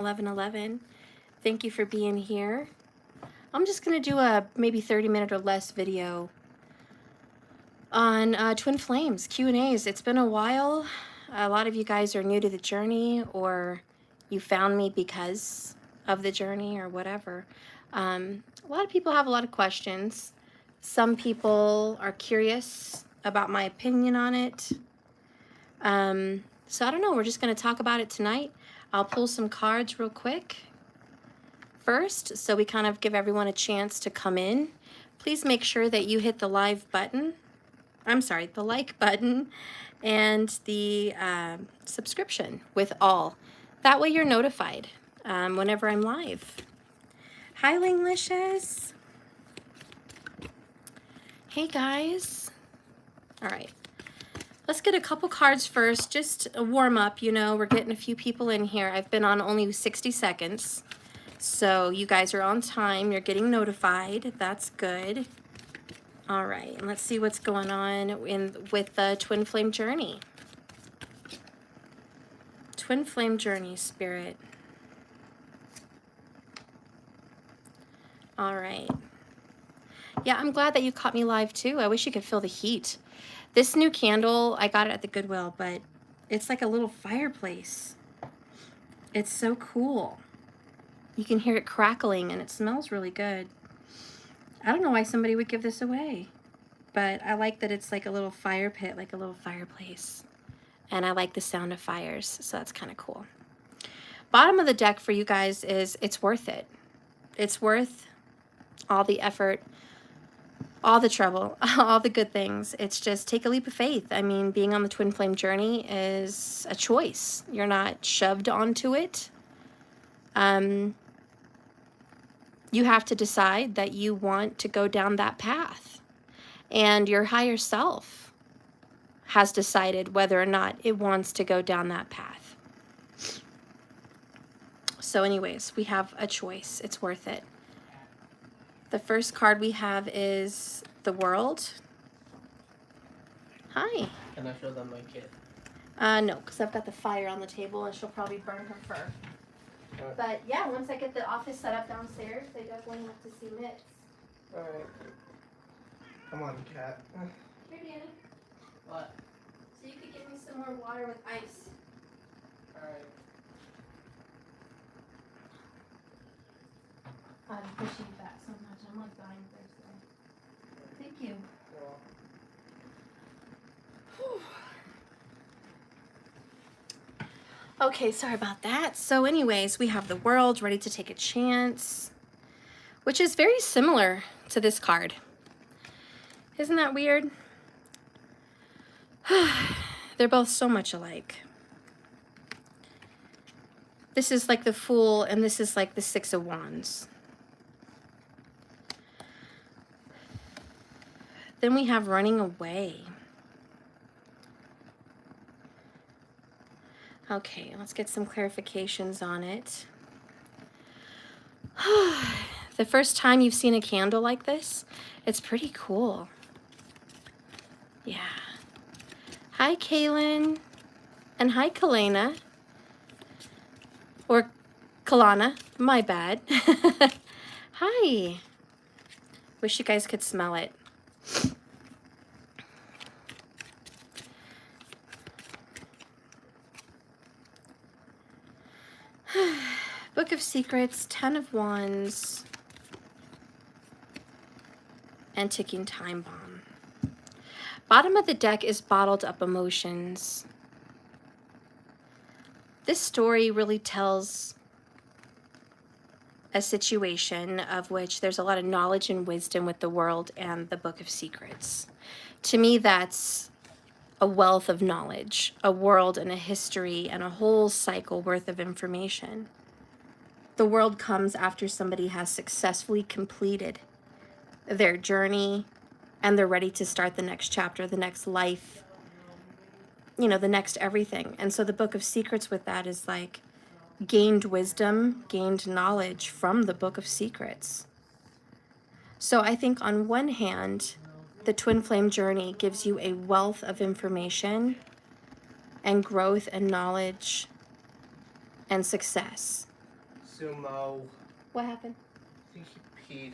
1111. Thank you for being here. I'm just going to do a maybe 30-minute or less video on twin flames, Q&As. It's been a while. A lot of you guys are new to the journey, or you found me because of the journey or whatever. A lot of people have a lot of questions. Some people are curious about my opinion on it. So I don't know, we're just going to talk about it tonight. I'll pull some cards real quick first, so we kind of give everyone a chance to come in. Please make sure that you hit the live button. I'm sorry, the like button and the subscription with all. That way you're notified whenever I'm live. Hi, Linglicious. Hey, guys. All right. Let's get a couple cards first, just a warm up. You know, we're getting a few people in here. I've been on only 60 seconds. So you guys are on time. You're getting notified. That's good. All right, and let's see what's going on with the twin flame journey. Twin flame journey, Spirit. All right. Yeah, I'm glad that you caught me live too. I wish you could feel the heat. This new candle, I got it at the Goodwill, but it's like a little fireplace. It's so cool. You can hear it crackling and it smells really good. I don't know why somebody would give this away, but I like that it's like a little fire pit, like a little fireplace. And I like the sound of fires, so that's kind of cool. Bottom of the deck for you guys is it's worth it. It's worth all the effort, all the trouble, all the good things. It's just take a leap of faith. I mean, being on the twin flame journey is a choice. You're not shoved onto it. You have to decide that you want to go down that path. And your higher self has decided whether or not it wants to go down that path. So anyways, we have a choice. It's worth it. The first card we have is the World. Hi. Can I show them my kit? No, because I've got the fire on the table and she'll probably burn her fur. Alright. But yeah, once I get the office set up downstairs, they definitely have to see Mitts. Alright. Come on, cat. Here, Danny. What? So you could give me some more water with ice. Alright. I appreciate that so much. I'm like dying Thursday. Thank you. Okay, sorry about that. So anyways, we have the World, ready to take a chance, which is very similar to this card. Isn't that weird? They're both so much alike. This is like the Fool, and this is like the Six of Wands. Then we have Running Away. Okay, let's get some clarifications on it. The first time you've seen a candle like this, it's pretty cool. Yeah. Hi, Kaylin. And hi, Kalena. Or Kalana. My bad. Hi. Wish you guys could smell it. Book of Secrets, 10 of Wands, and Ticking Time Bomb. Bottom of the deck is Bottled Up Emotions. This story really tells a situation of which there's a lot of knowledge and wisdom with the World and the Book of Secrets. To me, that's a wealth of knowledge, a world and a history and a whole cycle worth of information. The World comes after somebody has successfully completed their journey and they're ready to start the next chapter, the next life, you know, the next everything. And so the Book of Secrets with that is like gained wisdom, gained knowledge from the Book of Secrets. So I think on one hand, the twin flame journey gives you a wealth of information and growth and knowledge and success. Sumo. What happened? I think he peed.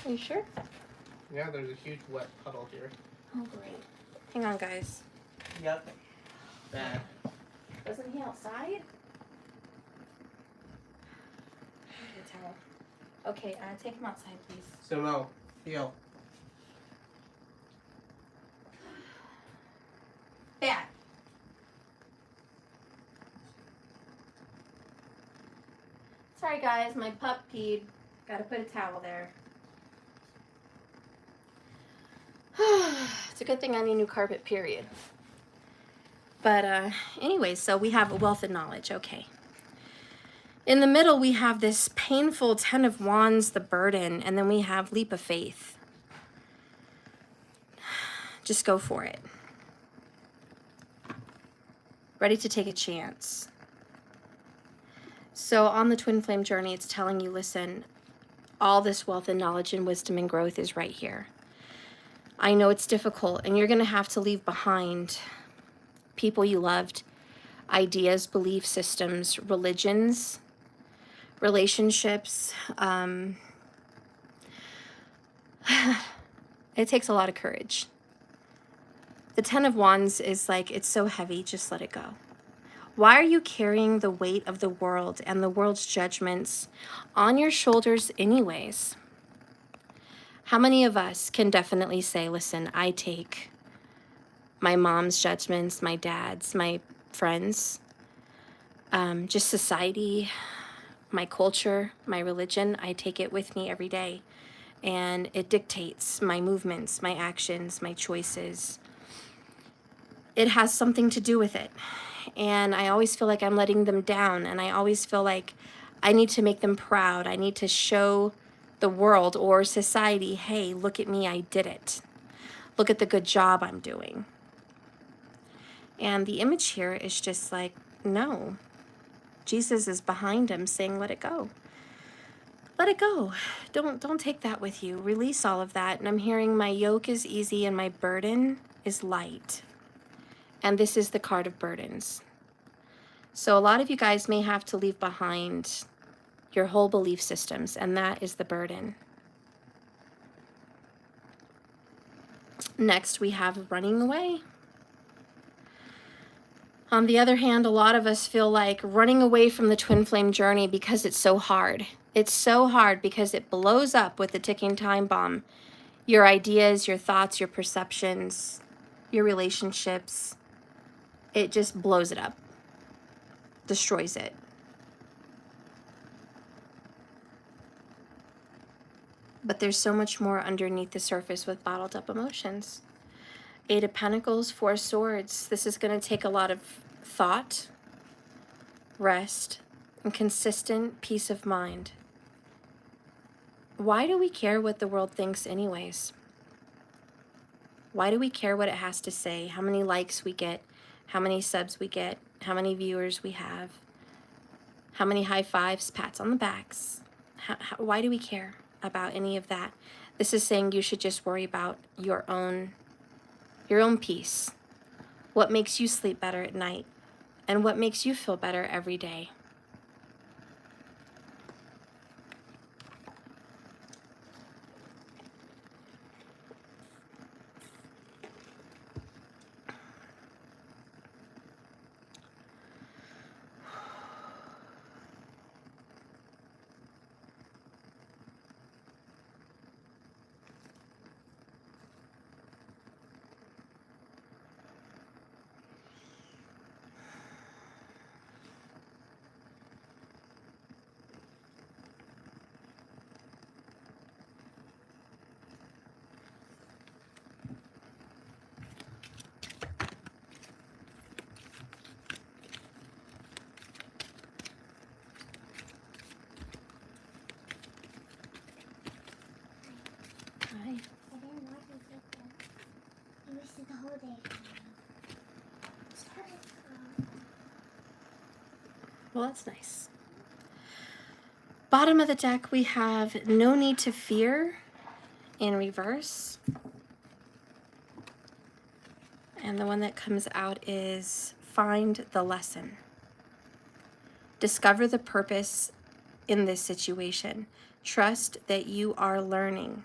Are you sure? Yeah, there's a huge wet puddle here. Oh, great. Hang on, guys. Yep. Bad. Wasn't he outside? The towel. Okay, take him outside, please. Sumo, feel. Bad. Sorry, guys. My pup peed. Gotta put a towel there. It's a good thing I need new carpet, period. But anyway, so we have a wealth of knowledge. Okay. In the middle, we have this painful 10 of Wands, the burden, and then we have leap of faith. Just go for it. Ready to take a chance. So on the twin flame journey, it's telling you, listen, all this wealth and knowledge and wisdom and growth is right here. I know it's difficult, and you're going to have to leave behind people you loved, ideas, belief systems, religions, relationships. It takes a lot of courage. The 10 of Wands is like, it's so heavy, just let it go. Why are you carrying the weight of the world and the world's judgments on your shoulders anyways? How many of us can definitely say, listen, I take my mom's judgments, my dad's, my friends, just society, my culture, my religion, I take it with me every day. And it dictates my movements, my actions, my choices. It has something to do with it. And I always feel like I'm letting them down. And I always feel like I need to make them proud. I need to show the world or society, hey, look at me, I did it. Look at the good job I'm doing. And the image here is just like, no. Jesus is behind him saying, let it go. Let it go. Don't take that with you. Release all of that. And I'm hearing my yoke is easy and my burden is light. And this is the card of burdens. So a lot of you guys may have to leave behind your whole belief systems, and that is the burden. Next, we have running away. On the other hand, a lot of us feel like running away from the twin flame journey because it's so hard. It's so hard because it blows up with the ticking time bomb. Your ideas, your thoughts, your perceptions, your relationships. It just blows it up. Destroys it. But there's so much more underneath the surface with bottled up emotions. 8 of Pentacles, 4 Swords. This is going to take a lot of thought, rest, and consistent peace of mind. Why do we care what the world thinks anyways? Why do we care what it has to say? How many likes we get, how many subs we get, how many viewers we have, how many high fives, pats on the backs? Why do we care about any of that? This is saying you should just worry about your own peace. What makes you sleep better at night? And what makes you feel better every day? Hi. I didn't want to get them. You wasted the whole day. Well, that's nice. Bottom of the deck, we have no need to fear in reverse. And the one that comes out is find the lesson. Discover the purpose in this situation. Trust that you are learning.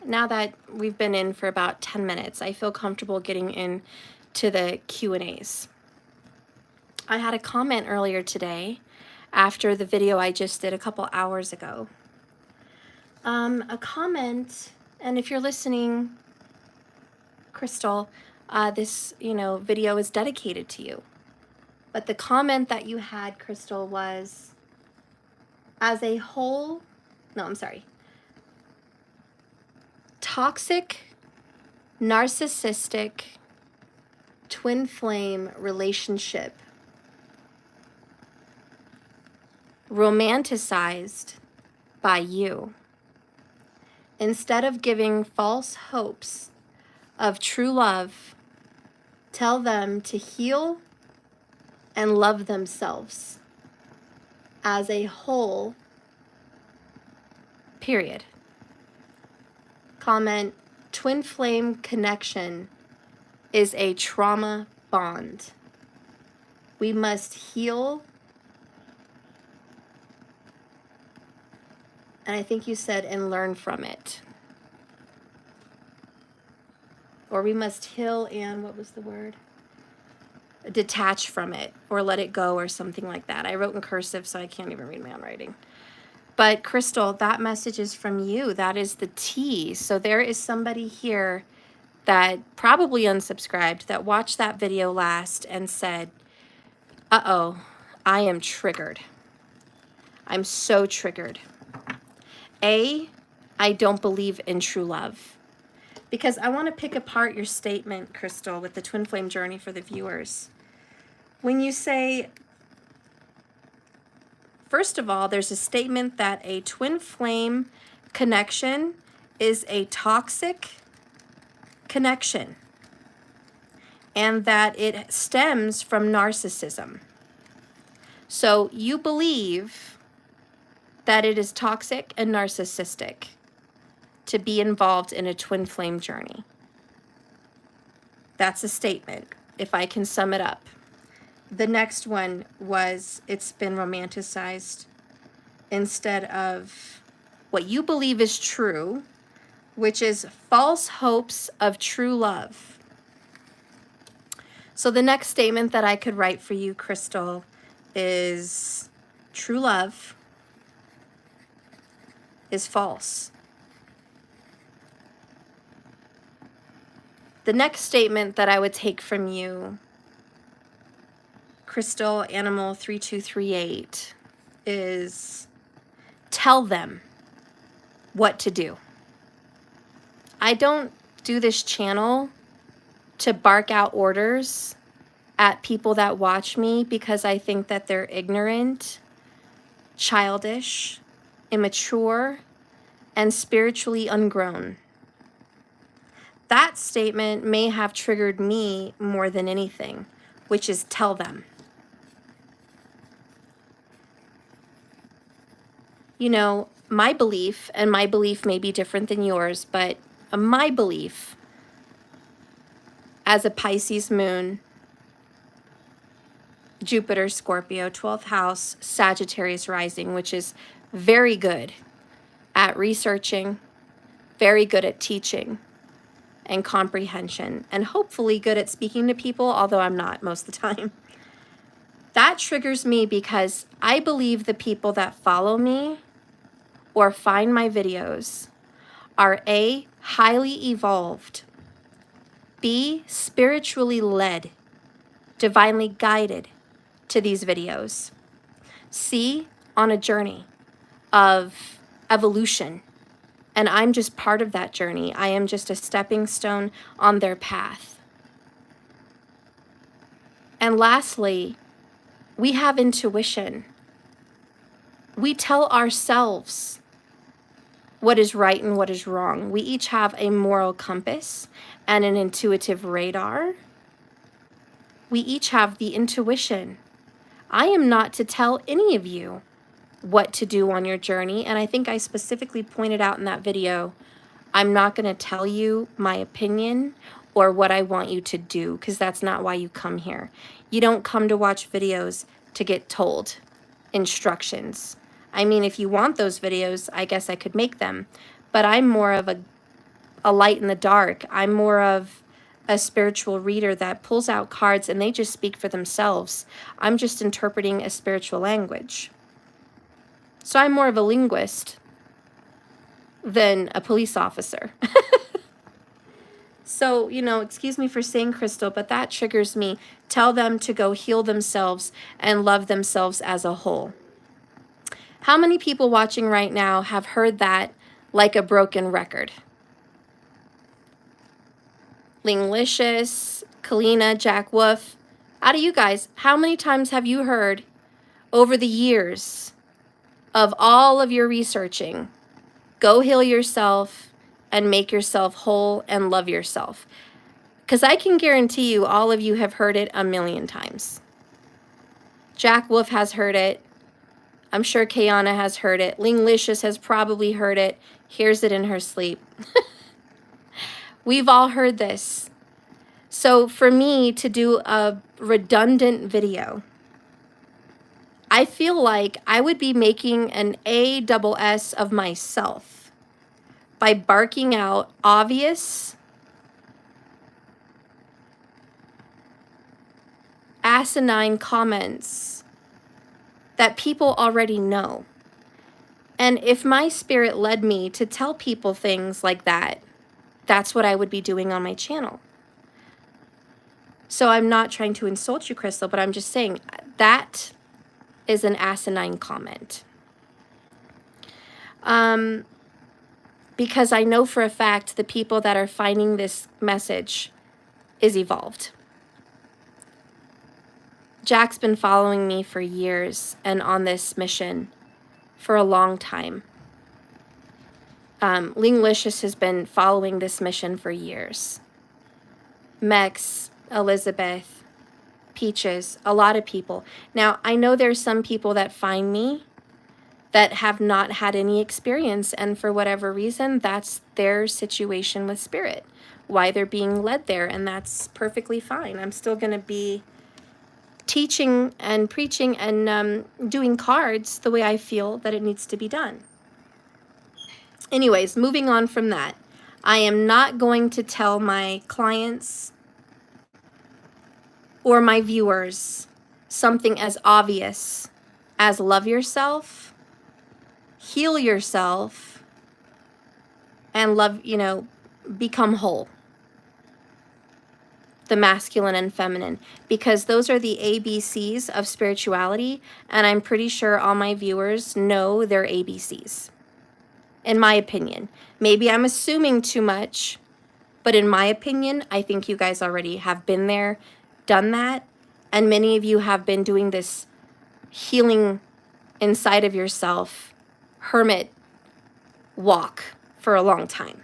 Now that we've been in for about 10 minutes, I feel comfortable getting into the Q&As. I had a comment earlier today after the video I just did a couple hours ago. A comment, and if you're listening, Crystal, this video is dedicated to you. But the comment that you had, Crystal, was as a whole, toxic, narcissistic, twin flame relationship, romanticized by you. Instead of giving false hopes of true love, tell them to heal and love themselves as a whole, period. Comment, twin flame connection is a trauma bond. We must heal. And I think you said, and learn from it. Or we must heal and, what was the word? Detach from it, or let it go, or something like that. I wrote in cursive, so I can't even read my own writing. But Crystal, that message is from you. That is the T. So there is somebody here that probably unsubscribed, that watched that video last and said, uh-oh, I am triggered. I'm so triggered. I don't believe in true love. Because I want to pick apart your statement, Crystal, with the twin flame journey for the viewers. When you say, first of all, there's a statement that a twin flame connection is a toxic connection and that it stems from narcissism. So you believe that it is toxic and narcissistic to be involved in a twin flame journey. That's a statement, if I can sum it up. The next one was, it's been romanticized instead of what you believe is true, which is false hopes of true love. So the next statement that I could write for you, Crystal, is true love is false. The next statement that I would take from you, Crystal Animal 3238, is tell them what to do. I don't do this channel to bark out orders at people that watch me because I think that they're ignorant, childish, immature, and spiritually ungrown. That statement may have triggered me more than anything, which is tell them. You know, my belief, and my belief may be different than yours, but my belief as a Pisces moon, Jupiter, Scorpio, 12th house, Sagittarius rising, which is very good at researching, very good at teaching and comprehension, and hopefully good at speaking to people, although I'm not most of the time. That triggers me because I believe the people that follow me or find my videos are A, highly evolved, B, spiritually led, divinely guided to these videos, C, on a journey of evolution. And I'm just part of that journey. I am just a stepping stone on their path. And lastly, we have intuition. We tell ourselves what is right and what is wrong. We each have a moral compass and an intuitive radar. We each have the intuition. I am not to tell any of you what to do on your journey, and I think I specifically pointed out in that video, I'm not going to tell you my opinion or what I want you to do, because that's not why you come here. You don't come to watch videos to get told instructions. I mean, if you want those videos, I guess I could make them, but I'm more of a light in the dark. I'm more of a spiritual reader that pulls out cards and they just speak for themselves. I'm just interpreting a spiritual language. So I'm more of a linguist than a police officer. So, you know, excuse me for saying Crystal, but that triggers me. Tell them to go heal themselves and love themselves as a whole. How many people watching right now have heard that like a broken record? Linglicious, Kalina, Jack Wolf. Out of you guys, how many times have you heard over the years of all of your researching, go heal yourself and make yourself whole and love yourself? Because I can guarantee you all of you have heard it a million times. Jack Wolf has heard it. I'm sure Kayana has heard it. Linglicious has probably heard it. Hears it in her sleep. We've all heard this. So for me to do a redundant video, I feel like I would be making an ASS of myself by barking out obvious, asinine comments that people already know. And if my spirit led me to tell people things like that, that's what I would be doing on my channel. So I'm not trying to insult you, Crystal, but I'm just saying that is an asinine comment. Because I know for a fact the people that are finding this message is evolved. Jack's been following me for years and on this mission for a long time. Linglicious has been following this mission for years. Mex, Elizabeth, Peaches, a lot of people. Now, I know there's some people that find me that have not had any experience, and for whatever reason, that's their situation with spirit, why they're being led there, and that's perfectly fine. I'm still going to be teaching and preaching and doing cards the way I feel that it needs to be done. Anyways, moving on from that, I am not going to tell my clients or my viewers something as obvious as love yourself, heal yourself, and love, you know, become whole. The masculine and feminine, because those are the ABCs of spirituality, and I'm pretty sure all my viewers know their ABCs, in my opinion. Maybe I'm assuming too much, but in my opinion, I think you guys already have been there, done that, and many of you have been doing this healing inside of yourself, hermit walk for a long time.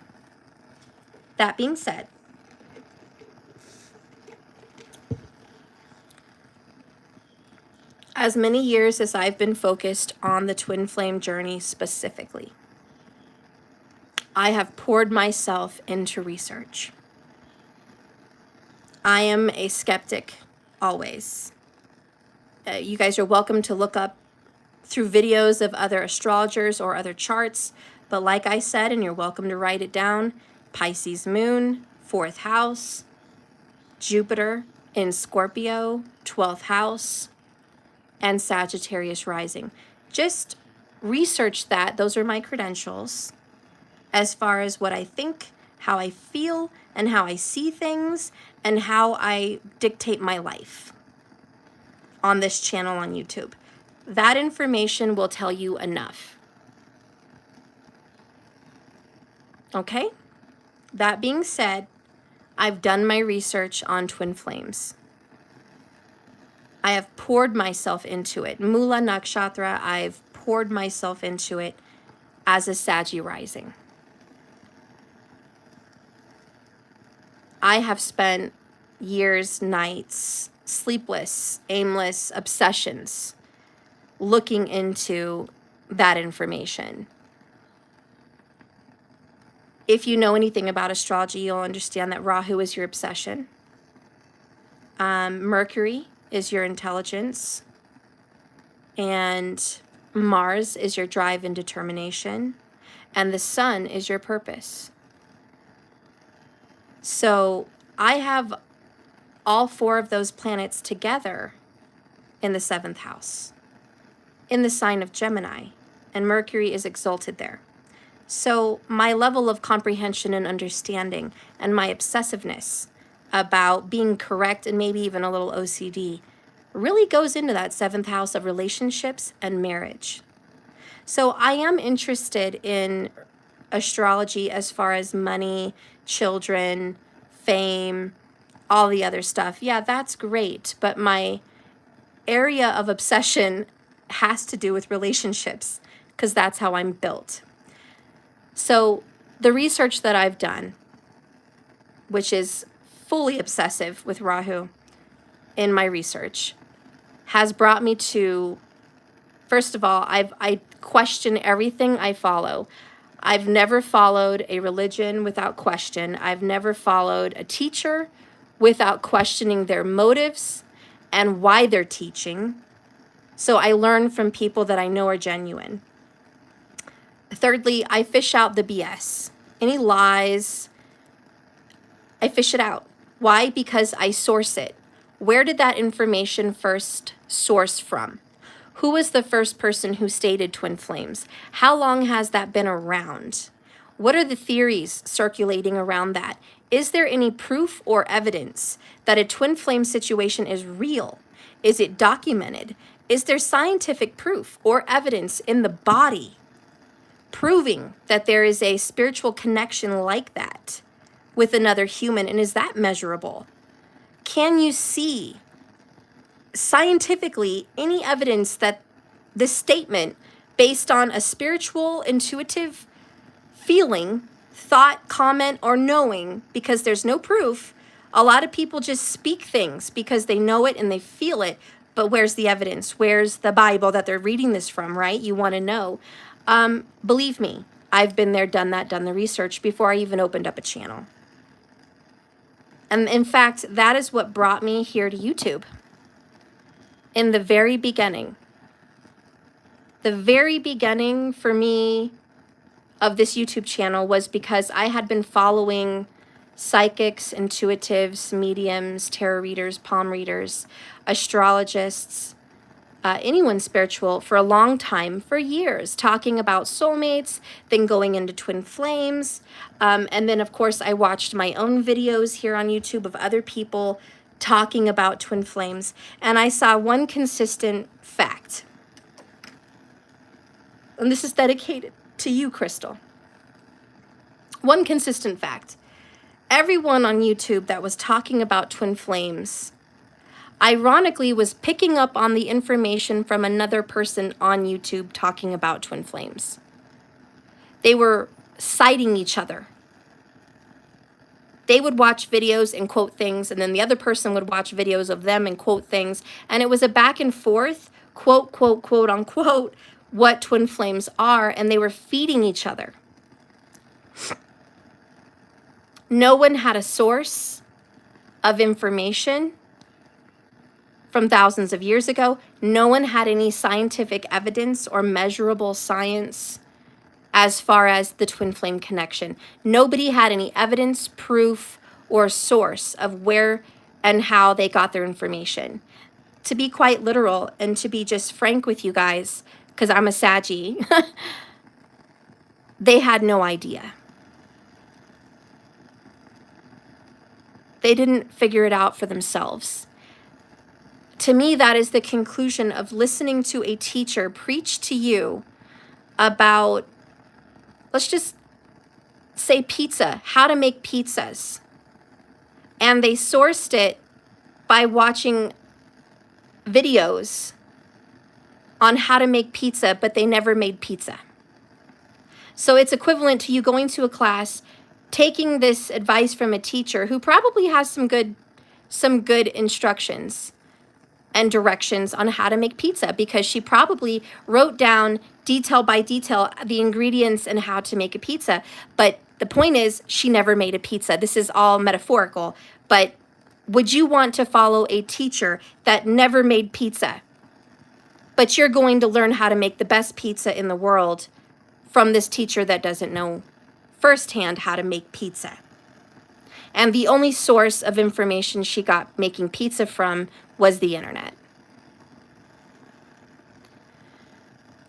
That being said, as many years as I've been focused on the twin flame journey specifically, I have poured myself into research. I am a skeptic always. You guys are welcome to look up through videos of other astrologers or other charts, but like I said, and you're welcome to write it down, Pisces moon, 4th house, Jupiter in Scorpio, 12th house, and Sagittarius rising. Just research that. Those are my credentials as far as what I think, how I feel, and how I see things, and how I dictate my life on this channel on YouTube. That information will tell you enough. Okay? That being said, I've done my research on twin flames. I have poured myself into it. Mula Nakshatra, I've poured myself into it as a Saggy rising. I have spent years, nights, sleepless, aimless obsessions looking into that information. If you know anything about astrology, you'll understand that Rahu is your obsession. Mercury is your intelligence. And Mars is your drive and determination. And the sun is your purpose. So I have all 4 of those planets together in the 7th house, in the sign of Gemini, and Mercury is exalted there. So my level of comprehension and understanding and my obsessiveness about being correct and maybe even a little OCD really goes into that 7th house of relationships and marriage. So I am interested in astrology as far as money, children, fame, all the other stuff. Yeah, that's great. But my area of obsession has to do with relationships because that's how I'm built. So the research that I've done, which is fully obsessive with Rahu in my research, has brought me to, first of all, I question everything I follow. I've never followed a religion without question. I've never followed a teacher without questioning their motives and why they're teaching. So I learn from people that I know are genuine. Thirdly, I fish out the BS. Any lies, I fish it out. Why? Because I source it. Where did that information first source from? Who was the first person who stated twin flames? How long has that been around? What are the theories circulating around that? Is there any proof or evidence that a twin flame situation is real? Is it documented? Is there scientific proof or evidence in the body proving that there is a spiritual connection like that with another human? And is that measurable? Can you see scientifically any evidence that this statement, based on a spiritual, intuitive feeling, thought, comment, or knowing, because there's no proof, a lot of people just speak things because they know it and they feel it, but where's the evidence? Where's the Bible that they're reading this from, right? You want to know. Believe me, I've been there, done that, done the research before I even opened up a channel. And in fact, that is what brought me here to YouTube. In the very beginning for me of this YouTube channel was because I had been following psychics, intuitives, mediums, tarot readers, palm readers, astrologists, anyone spiritual for a long time, for years, talking about soulmates, then going into twin flames. And then, of course, I watched my own videos here on YouTube of other people talking about twin flames, and I saw one consistent fact. And this is dedicated to you, Crystal. One consistent fact. Everyone on YouTube that was talking about twin flames, ironically, was picking up on the information from another person on YouTube talking about twin flames. They were citing each other. They would watch videos and quote things, and then the other person would watch videos of them and quote things. And it was a back and forth, quote, quote, quote, unquote, what twin flames are, and they were feeding each other. No one had a source of information from thousands of years ago. No one had any scientific evidence or measurable science as far as the twin flame connection. Nobody had any evidence, proof, or source of where and how they got their information. To be quite literal and to be just frank with you guys, because I'm a Saggy, they had no idea. They didn't figure it out for themselves. To me, that is the conclusion of listening to a teacher preach to you about, let's just say pizza, how to make pizzas. And they sourced it by watching videos on how to make pizza, but they never made pizza. So it's equivalent to you going to a class, taking this advice from a teacher who probably has some good instructions and directions on how to make pizza, because she probably wrote down detail by detail the ingredients and how to make a pizza, but The point is, she never made a pizza. This is all metaphorical, but would you want to follow a teacher that never made pizza? But you're going to learn how to make the best pizza in the world from this teacher that doesn't know firsthand how to make pizza. And the only source of information she got making pizza from was the internet.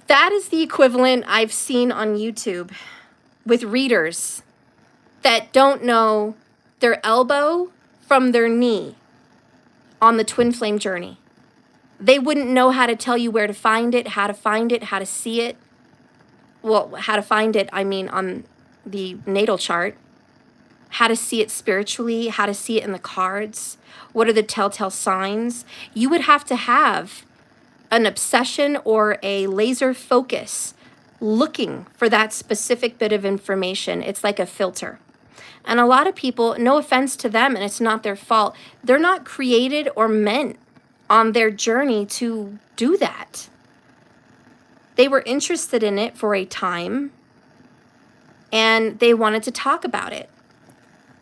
That is the equivalent I've seen on YouTube with readers that don't know their elbow from their knee on the twin flame journey. They wouldn't know how to tell you where to find it, how to see it. Well, how to find it, I mean, on the natal chart. How to see it spiritually, how to see it in the cards. What are the telltale signs? You would have to have an obsession or a laser focus looking for that specific bit of information. It's like a filter. And a lot of people, no offense to them, and it's not their fault, they're not created or meant on their journey to do that. They were interested in it for a time, and they wanted to talk about it.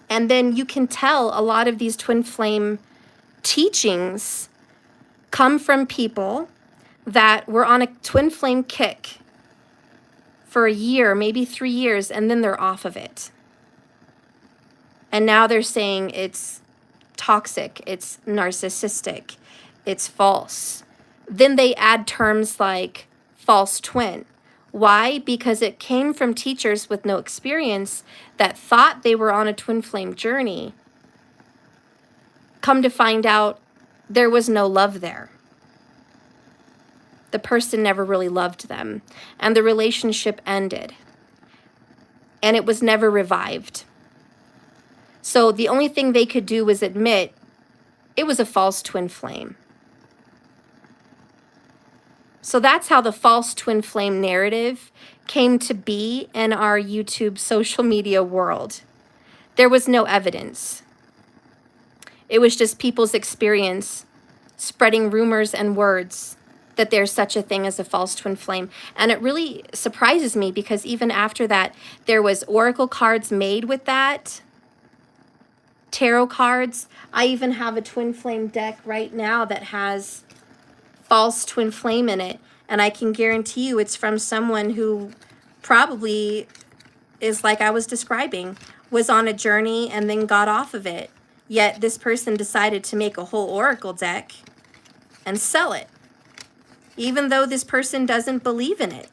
And then you can tell a lot of these twin flame teachings come from people that were on a twin flame kick for a year, maybe 3 years, and then they're off of it. And now they're saying it's toxic, it's narcissistic, it's false. Then they add terms like false twin. Why? Because it came from teachers with no experience that thought they were on a twin flame journey. Come to find out, there was no love there. The person never really loved them, and the relationship ended, and it was never revived. So the only thing they could do was admit it was a false twin flame. So that's how the false twin flame narrative came to be in our YouTube social media world. There was no evidence. It was just people's experience spreading rumors and words that there's such a thing as a false twin flame. And it really surprises me because even after that, there was oracle cards made with that, tarot cards. I even have a twin flame deck right now that has false twin flame in it, and I can guarantee you it's from someone who probably is like I was describing, was on a journey and then got off of it. Yet this person decided to make a whole oracle deck and sell it, even though this person doesn't believe in it.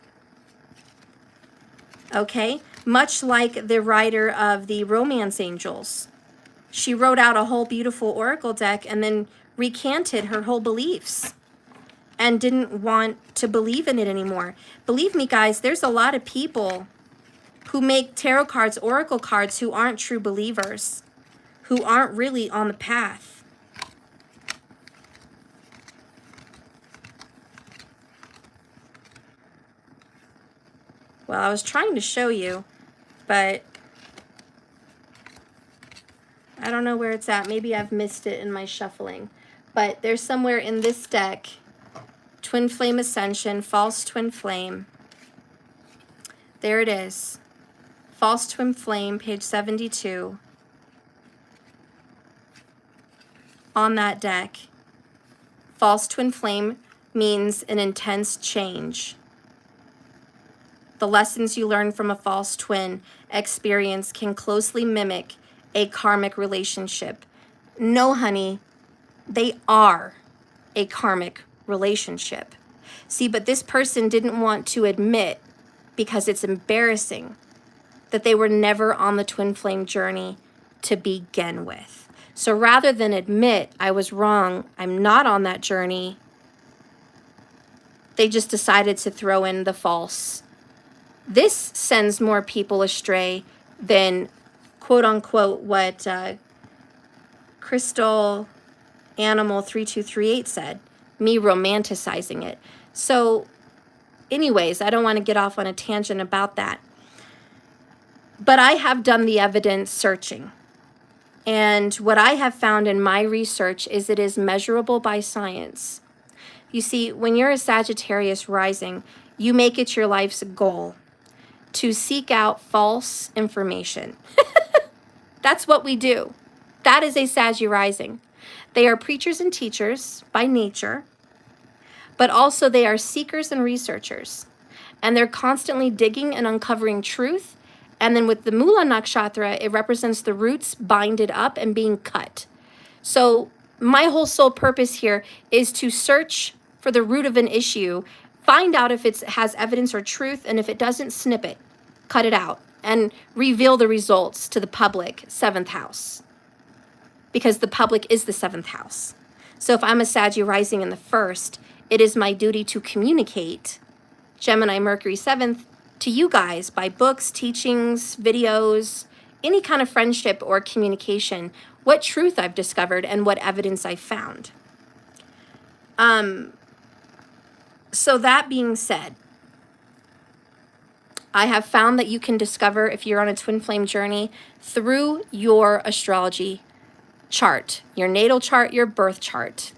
Okay? Much like the writer of the Romance Angels. She wrote out a whole beautiful oracle deck and then recanted her whole beliefs and didn't want to believe in it anymore. Believe me, guys, there's a lot of people who make tarot cards, oracle cards, who aren't true believers, who aren't really on the path. Well, I was trying to show you, but I don't know where it's at. Maybe I've missed it in my shuffling. But there's somewhere in this deck, Twin Flame Ascension, False Twin Flame. There it is. False Twin Flame, page 72. On that deck, False Twin Flame means an intense change. The lessons you learn from a false twin experience can closely mimic a karmic relationship. No, honey, they are a karmic relationship. See, but this person didn't want to admit, because it's embarrassing, that they were never on the twin flame journey to begin with. So rather than admit, I was wrong, I'm not on that journey, they just decided to throw in the false. This sends more people astray than, quote unquote, what Crystal Animal 3238 said, me romanticizing it. So anyways, I don't want to get off on a tangent about that. But I have done the evidence searching. And what I have found in my research is it is measurable by science. You see, when you're a Sagittarius rising, you make it your life's goal to seek out false information. That's what we do. That is a Saggy rising. They are preachers and teachers by nature, but also they are seekers and researchers. And they're constantly digging and uncovering truth. And then with the Mula Nakshatra, it represents the roots binded up and being cut. So my whole sole purpose here is to search for the root of an issue, find out if it has evidence or truth, and if it doesn't, snip it, cut it out, and reveal the results to the public, 7th house. Because the public is the 7th house. So if I'm a Saggy rising in the 1st, it is my duty to communicate Gemini, Mercury, 7th to you guys by books, teachings, videos, any kind of friendship or communication, what truth I've discovered and what evidence I found. So that being said, I have found that you can discover if you're on a twin flame journey through your astrology chart, your natal chart, your birth chart.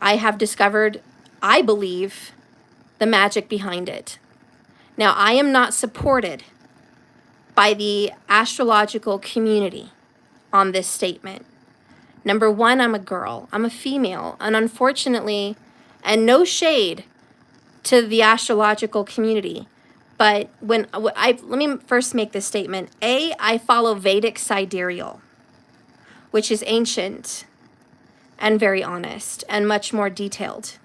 I have discovered, I believe, the magic behind it. Now, I am not supported by the astrological community on this statement. Number one, I'm a girl. I'm a female. And unfortunately, and no shade to the astrological community, but let me first make this statement. I follow Vedic sidereal, which is ancient and very honest and much more detailed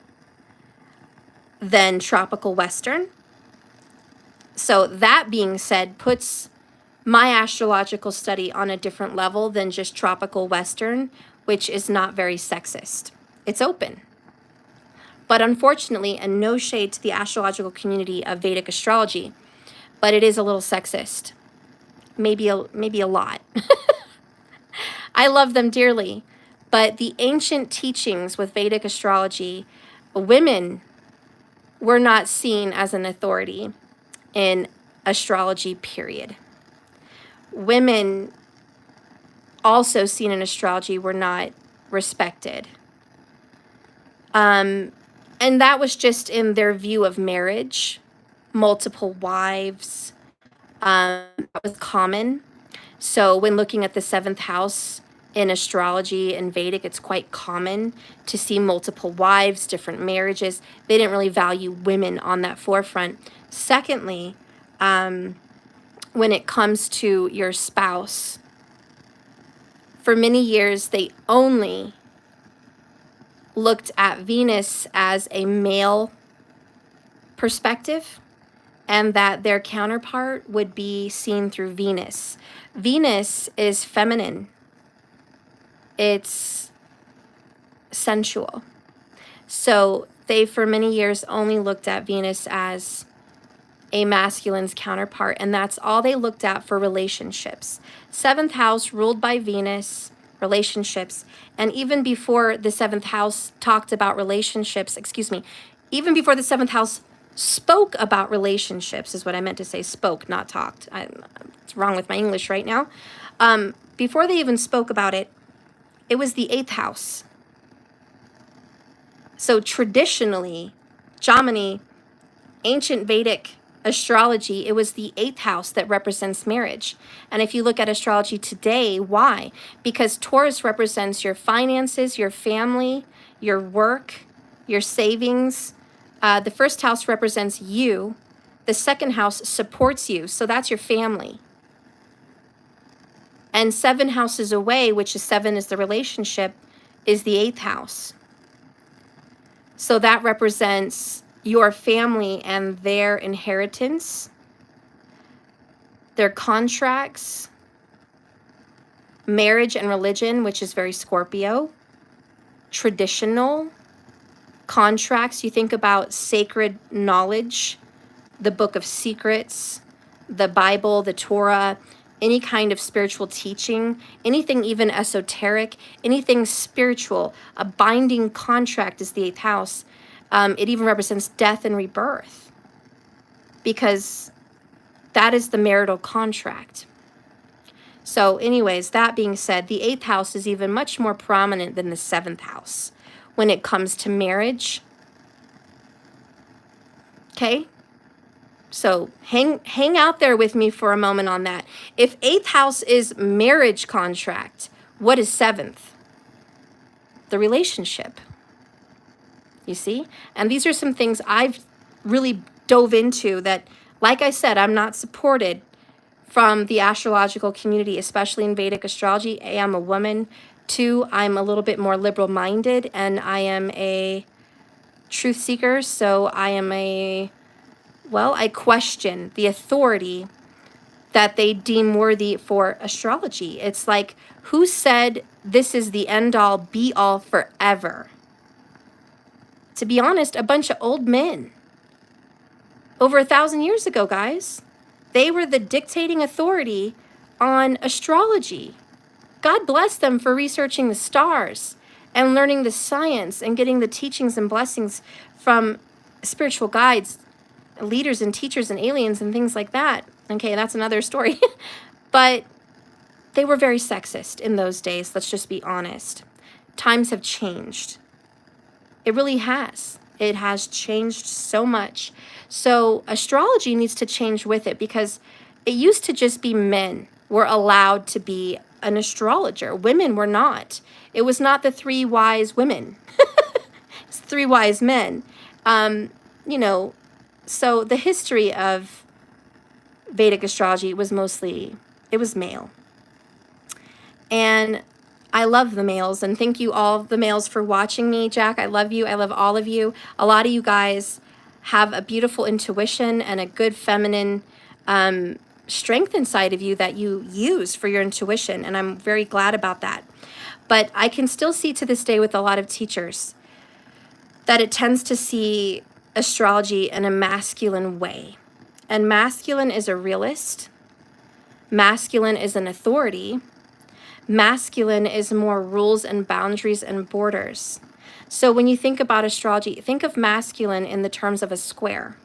than tropical Western. So that being said, puts my astrological study on a different level than just tropical Western, which is not very sexist. It's open. But unfortunately, and no shade to the astrological community of Vedic astrology, but it is a little sexist. Maybe a lot. I love them dearly, but the ancient teachings with Vedic astrology, women were not seen as an authority in astrology, period. Women also seen in astrology were not respected. And that was just in their view of marriage, multiple wives. That was common. So when looking at the 7th house in astrology and Vedic, it's quite common to see multiple wives, different marriages. They didn't really value women on that forefront. Secondly, when it comes to your spouse, for many years, they only looked at Venus as a male perspective, and that their counterpart would be seen through Venus. Venus is feminine. It's sensual. So they, for many years, only looked at Venus as a masculine's counterpart, and that's all they looked at for relationships. 7th house ruled by Venus, relationships, and even before the 7th house talked about relationships, even before the 7th house spoke about relationships, is what I meant to say, spoke, not talked. It's wrong with my English right now. Before they even spoke about it, it was the 8th house. So traditionally, Jamini, ancient Vedic astrology, it was the 8th house that represents marriage. And if you look at astrology today, why? Because Taurus represents your finances, your family, your work, your savings. The 1st house represents you. The 2nd house supports you. So that's your family. And 7 houses away, which is 7 is the relationship, is the 8th house. So that represents your family and their inheritance, their contracts, marriage and religion, which is very Scorpio, traditional contracts. You think about sacred knowledge, the book of secrets, the Bible, the Torah, any kind of spiritual teaching, anything even esoteric, anything spiritual. A binding contract is the 8th house. It even represents death and rebirth, because that is the marital contract. So anyways, that being said, the 8th house is even much more prominent than the 7th house when it comes to marriage. Okay? So hang out there with me for a moment on that. If 8th house is marriage contract, what is 7th? The relationship. You see? And these are some things I've really dove into that, like I said, I'm not supported from the astrological community, especially in Vedic astrology. A, I'm a woman. 2, I'm a little bit more liberal-minded, and I am a truth seeker, so I am I question the authority that they deem worthy for astrology. It's like, who said this is the end-all, be-all forever? To be honest, a bunch of old men. Over 1,000 years ago, guys. They were the dictating authority on astrology. God bless them for researching the stars and learning the science and getting the teachings and blessings from spiritual guides, leaders and teachers and aliens and things like that. Okay, that's another story. But they were very sexist in those days, let's just be honest. Times have changed. It really has. It has changed so much. So astrology needs to change with it, because it used to just be men were allowed to be an astrologer. Women were not. It was not the 3 wise women. It's 3 wise men. You know, so the history of Vedic astrology was mostly, it was male. And I love the males, and thank you all the males for watching me. Jack, I love you. I love all of you. A lot of you guys have a beautiful intuition and a good feminine strength inside of you that you use for your intuition, and I'm very glad about that. But I can still see to this day with a lot of teachers that it tends to see astrology in a masculine way. And masculine is a realist. Masculine is an authority. Masculine is more rules and boundaries and borders. So when you think about astrology, think of masculine in the terms of a square.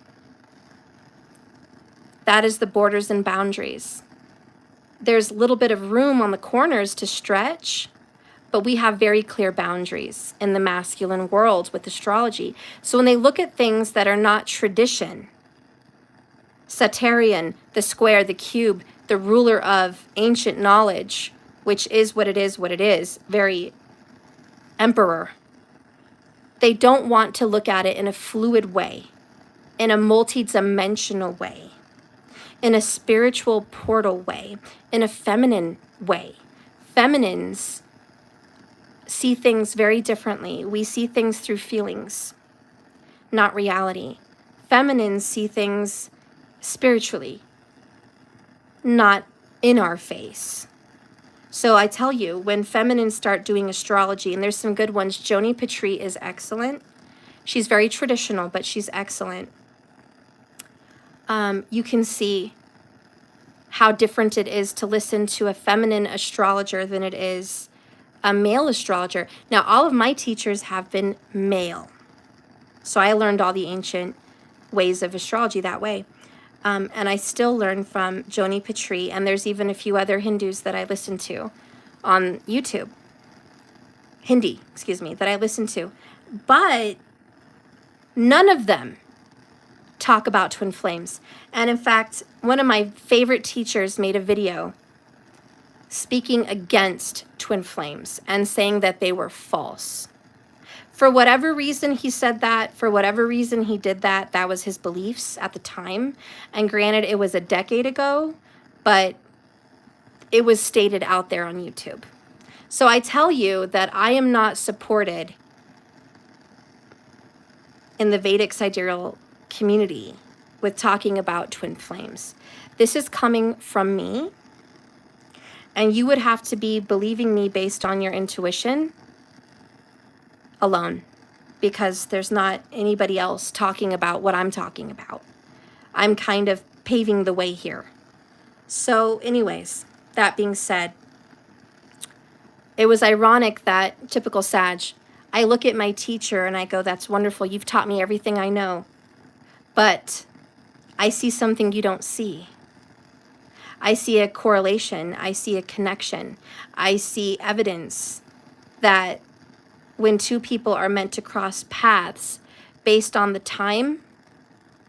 That is the borders and boundaries. There's a little bit of room on the corners to stretch, but we have very clear boundaries in the masculine world with astrology. So when they look at things that are not tradition, Saturnian, the square, the cube, the ruler of ancient knowledge, which is what it is, very emperor. They don't want to look at it in a fluid way, in a multi-dimensional way, in a spiritual portal way, in a feminine way. Feminines see things very differently. We see things through feelings, not reality. Feminines see things spiritually, not in our face. So I tell you, when feminines start doing astrology, and there's some good ones, Joni Petrie is excellent. She's very traditional, but she's excellent. You can see how different it is to listen to a feminine astrologer than it is a male astrologer. Now, all of my teachers have been male. So I learned all the ancient ways of astrology that way. And I still learn from Joni Petrie, and there's even a few other Hindus that I listen to on YouTube. Hindi, excuse me, that I listen to. But none of them talk about twin flames. And in fact, one of my favorite teachers made a video speaking against twin flames and saying that they were false. For whatever reason he said that, for whatever reason he did that, that was his beliefs at the time. And granted, it was a decade ago, but it was stated out there on YouTube. So I tell you that I am not supported in the Vedic sidereal community with talking about twin flames. This is coming from me, and you would have to be believing me based on your intuition alone, because there's not anybody else talking about what I'm talking about. I'm kind of paving the way here. So anyways, that being said, it was ironic that, typical Sag, I look at my teacher and I go, that's wonderful, you've taught me everything I know, but I see something you don't see. I see a correlation, I see a connection, I see evidence that when 2 people are meant to cross paths based on the time,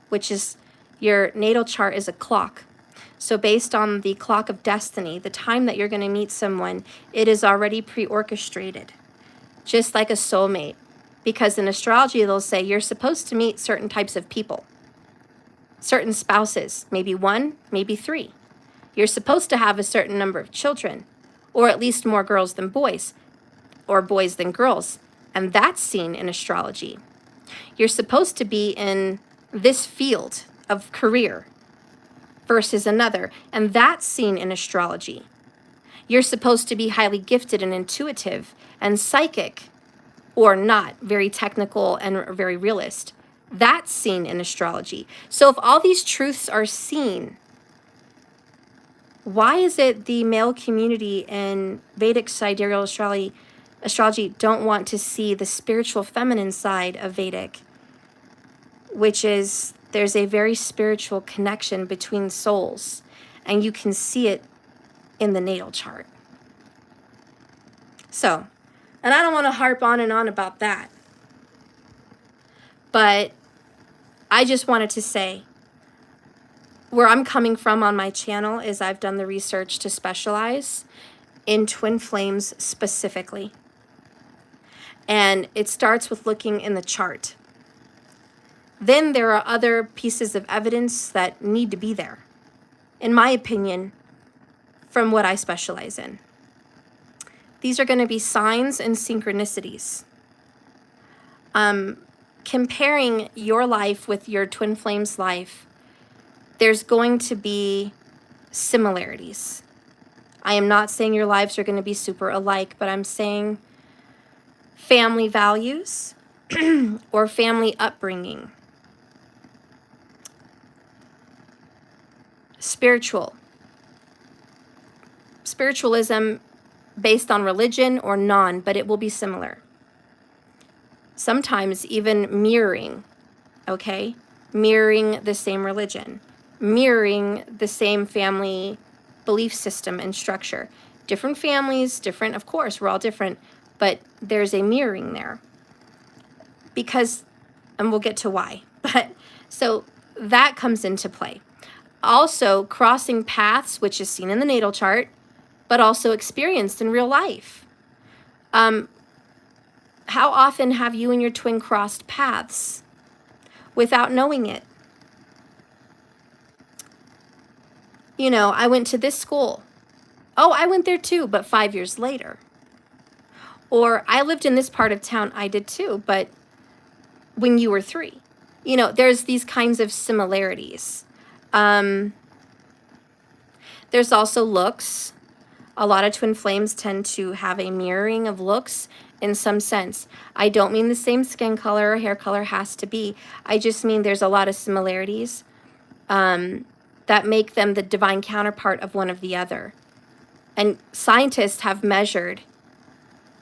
which is, Your natal chart is a clock. So based on the clock of destiny, the time that you're going to meet someone, it is already pre-orchestrated, just like a soulmate. Because in astrology, they'll say you're supposed to meet certain types of people, certain spouses, maybe 1, maybe 3. You're supposed to have a certain number of children, or at least more girls than boys, or boys than girls. And that's seen in astrology. You're supposed to be in this field of career versus another, and that's seen in astrology. You're supposed to be highly gifted and intuitive and psychic, or not, very technical and very realist. That's seen in astrology. So if all these truths are seen, why is it the male community in Vedic sidereal astrology don't want to see the spiritual feminine side of Vedic, which is there's a very spiritual connection between souls, and you can see it in the natal chart. So, and I don't want to harp on and on about that, but I just wanted to say where I'm coming from on my channel is I've done the research to specialize in twin flames specifically. And it starts with looking in the chart. Then there are other pieces of evidence that need to be there, in my opinion, from what I specialize in. These are going to be signs and synchronicities. Comparing your life with your twin flame's life, there's going to be similarities. I am not saying your lives are going to be super alike, but I'm saying family values or family upbringing, spiritualism based on religion or non, but it will be similar. Sometimes even mirroring, okay? Mirroring the same religion, mirroring the same family belief system and structure. Different families, different, of course, we're all different, but there's a mirroring there. Because, and we'll get to why, but so that comes into play. Also, crossing paths, which is seen in the natal chart, but also experienced in real life. How often have you and your twin crossed paths without knowing it? You know, I went to this school. Oh, I went there too, but 5 years later. Or I lived in this part of town. I did too, but when you were 3. You know, there's these kinds of similarities. There's also looks. A lot of twin flames tend to have a mirroring of looks in some sense. I don't mean the same skin color or hair color has to be. I just mean there's a lot of similarities that make them the divine counterpart of one of the other. And scientists have measured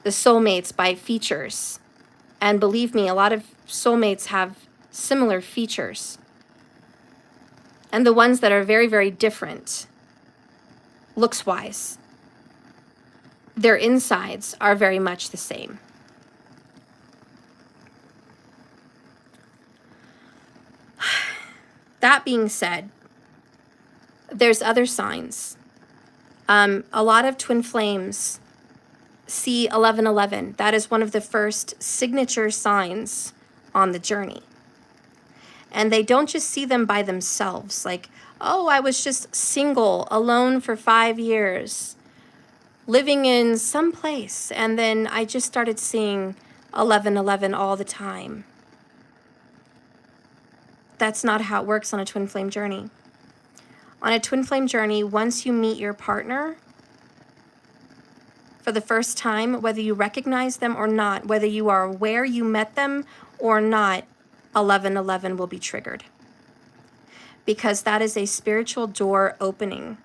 the soulmates by features. And believe me, a lot of soulmates have similar features. And the ones that are very, very different, looks-wise, their insides are very much the same. That being said, there's other signs. A lot of twin flames see 1111. That is one of the first signature signs on the journey. And they don't just see them by themselves, like, oh, I was just single, alone for 5 years, living in some place, and then I just started seeing 1111 all the time. That's not how it works on a twin flame journey. On a twin flame journey, once you meet your partner for the first time, whether you recognize them or not, whether you are aware you met them or not, 1111 will be triggered. Because that is a spiritual door opening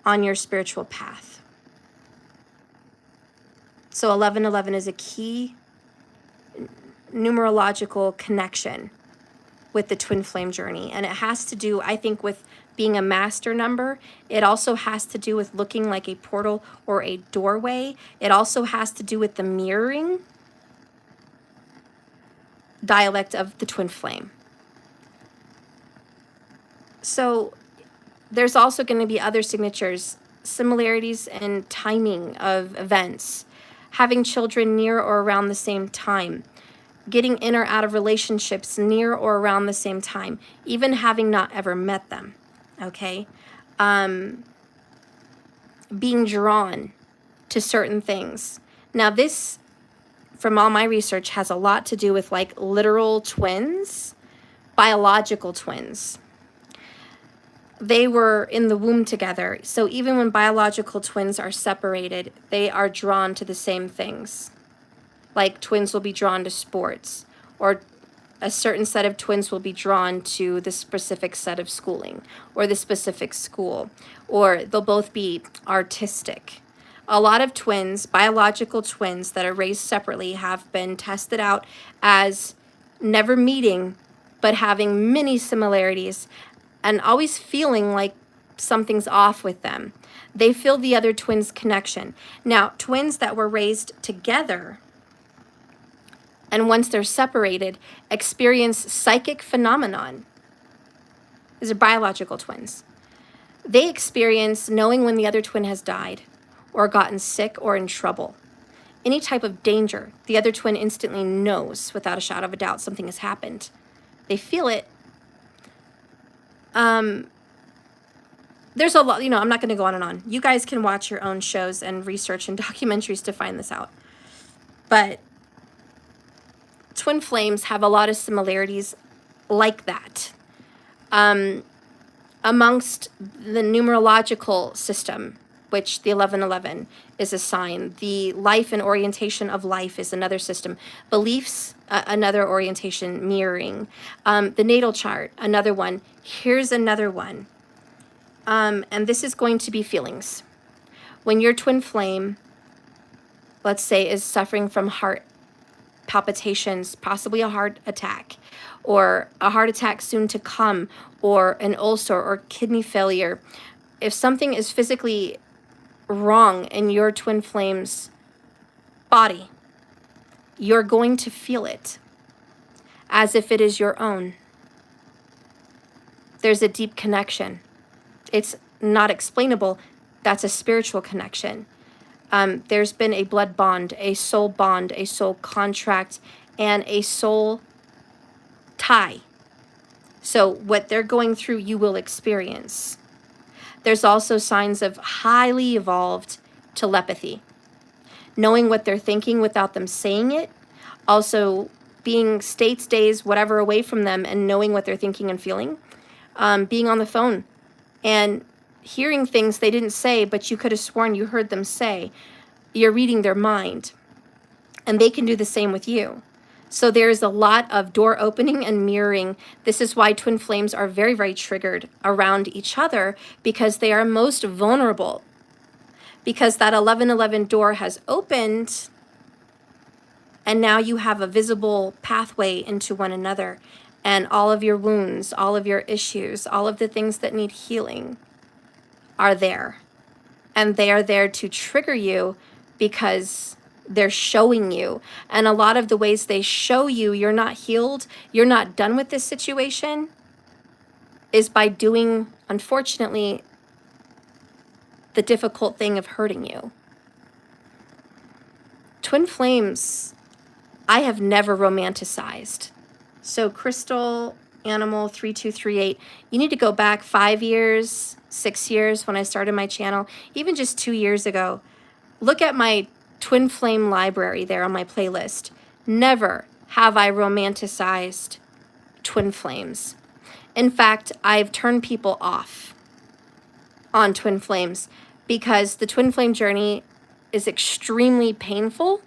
on your spiritual path. So 1111 is a key numerological connection with the twin flame journey. And it has to do, I think, with being a master number. It also has to do with looking like a portal or a doorway. It also has to do with the mirroring dialect of the twin flame. So there's also going to be other signatures, similarities in timing of events, having children near or around the same time, getting in or out of relationships near or around the same time, even having not ever met them, okay? Being drawn to certain things. Now this, from all my research, has a lot to do with like literal twins, biological twins. They were in the womb together. So even when biological twins are separated, they are drawn to the same things. Like twins will be drawn to sports, or a certain set of twins will be drawn to the specific set of schooling or the specific school, or they'll both be artistic. A lot of twins, biological twins that are raised separately, have been tested out as never meeting, but having many similarities and always feeling like something's off with them. They feel the other twin's connection. Now, twins that were raised together and once they're separated, experience psychic phenomenon. These are biological twins. They experience knowing when the other twin has died or gotten sick or in trouble. Any type of danger, the other twin instantly knows without a shadow of a doubt something has happened. They feel it. There's a lot, you know, I'm not going to go on and on. You guys can watch your own shows and research and documentaries to find this out. But twin flames have a lot of similarities like that. Amongst the numerological system, which the 1111 is a sign, the life and orientation of life is another system, beliefs, another orientation, mirroring, the natal chart, another one. Here's another one. And this is going to be feelings. When your twin flame, let's say, is suffering from heart palpitations, possibly a heart attack, or a heart attack soon to come, or an ulcer or kidney failure, if something is physically wrong in your twin flame's body, you're going to feel it as if it is your own. There's a deep connection. It's not explainable. That's a spiritual connection. There's been a blood bond, a soul contract, and a soul tie. So what they're going through, you will experience. There's also signs of highly evolved telepathy, knowing what they're thinking without them saying it, also being states, days, whatever away from them and knowing what they're thinking and feeling, being on the phone and hearing things they didn't say, but you could have sworn you heard them say. You're reading their mind, and they can do the same with you. So there's a lot of door opening and mirroring. This is why twin flames are very, very triggered around each other, because they are most vulnerable. Because that 1111 door has opened, and now you have a visible pathway into one another, and all of your wounds, all of your issues, all of the things that need healing are there. And they are there to trigger you because they're showing you. And a lot of the ways they show you you're not healed, you're not done with this situation, is by doing, unfortunately, the difficult thing of hurting you. Twin flames, I have never romanticized. So Crystal Animal 3238, you need to go back 5 years, 6 years when I started my channel, even just 2 years ago. Look at my twin flame library there on my playlist. Never have I romanticized twin flames. In fact, I've turned people off on twin flames because the twin flame journey is extremely painful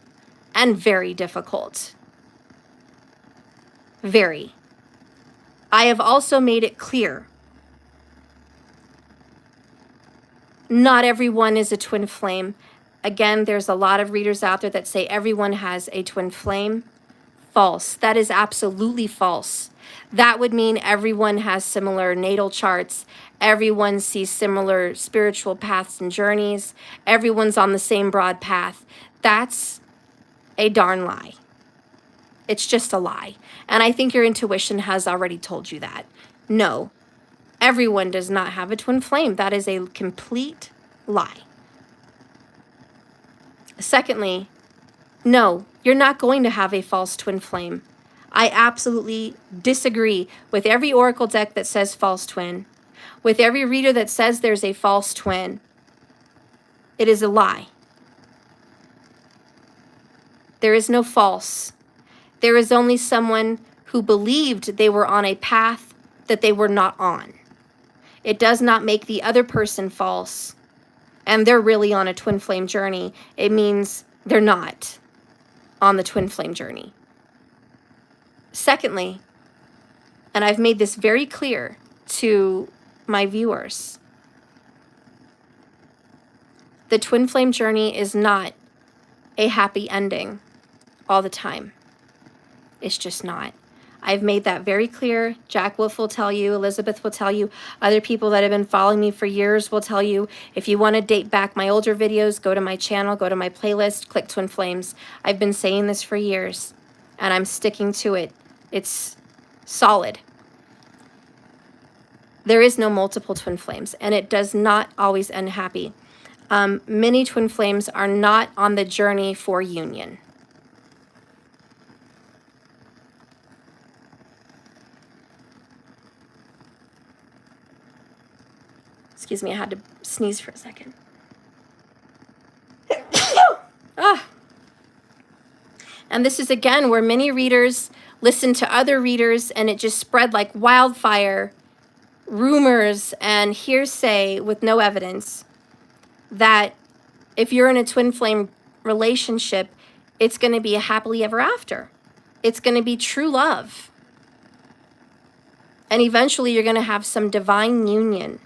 and very difficult. Very. I have also made it clear, not everyone is a twin flame. Again, there's a lot of readers out there that say everyone has a twin flame. False. That is absolutely false. That would mean everyone has similar natal charts. Everyone sees similar spiritual paths and journeys. Everyone's on the same broad path. That's a darn lie. It's just a lie. And I think your intuition has already told you that. No, Everyone does not have a twin flame. That is a complete lie. Secondly, no, you're not going to have a false twin flame. I absolutely disagree with every oracle deck that says false twin, with every reader that says there's a false twin. It is a lie. There is no false. There is only someone who believed they were on a path that they were not on. It does not make the other person false, and they're really on a twin flame journey. It means they're not on the twin flame journey. Secondly, and I've made this very clear to my viewers, the twin flame journey is not a happy ending all the time. It's just not. I've made that very clear. Jack Wolf will tell you, Elizabeth will tell you, other people that have been following me for years will tell you. If you want to date back my older videos, go to my channel, go to my playlist, click Twin Flames. I've been saying this for years, and I'm sticking to it. It's solid. There is no multiple twin flames, and it does not always end happy. Many twin flames are not on the journey for union. Excuse me, I had to sneeze for a second. Ah. And this is again where many readers listen to other readers and it just spread like wildfire, rumors and hearsay with no evidence that if you're in a twin flame relationship, it's going to be a happily ever after. It's going to be true love. And eventually you're going to have some divine union.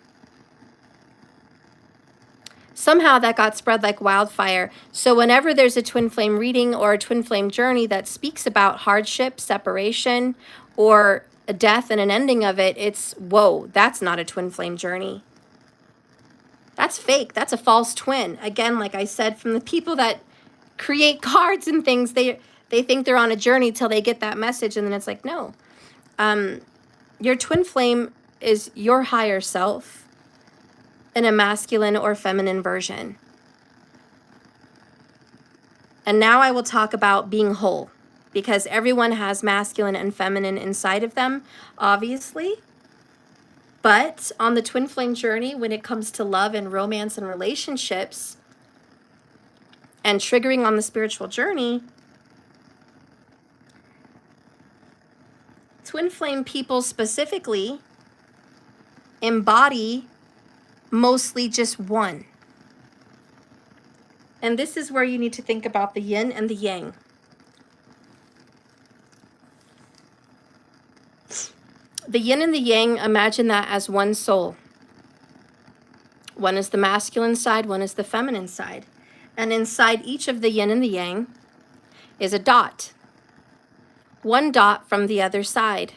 Somehow that got spread like wildfire. So whenever there's a twin flame reading or a twin flame journey that speaks about hardship, separation, or a death and an ending of it, it's, whoa, that's not a twin flame journey. That's fake. That's a false twin. Again, like I said, from the people that create cards and things, they think they're on a journey till they get that message, and then it's like, no. Your twin flame is your higher self in a masculine or feminine version. And now I will talk about being whole, because everyone has masculine and feminine inside of them, obviously. But on the twin flame journey, when it comes to love and romance and relationships and triggering on the spiritual journey, twin flame people specifically embody mostly just one. And this is where you need to think about the yin and the yang. The yin and the yang, imagine that as one soul. One is the masculine side, one is the feminine side. And inside each of the yin and the yang is a dot. One dot from the other side.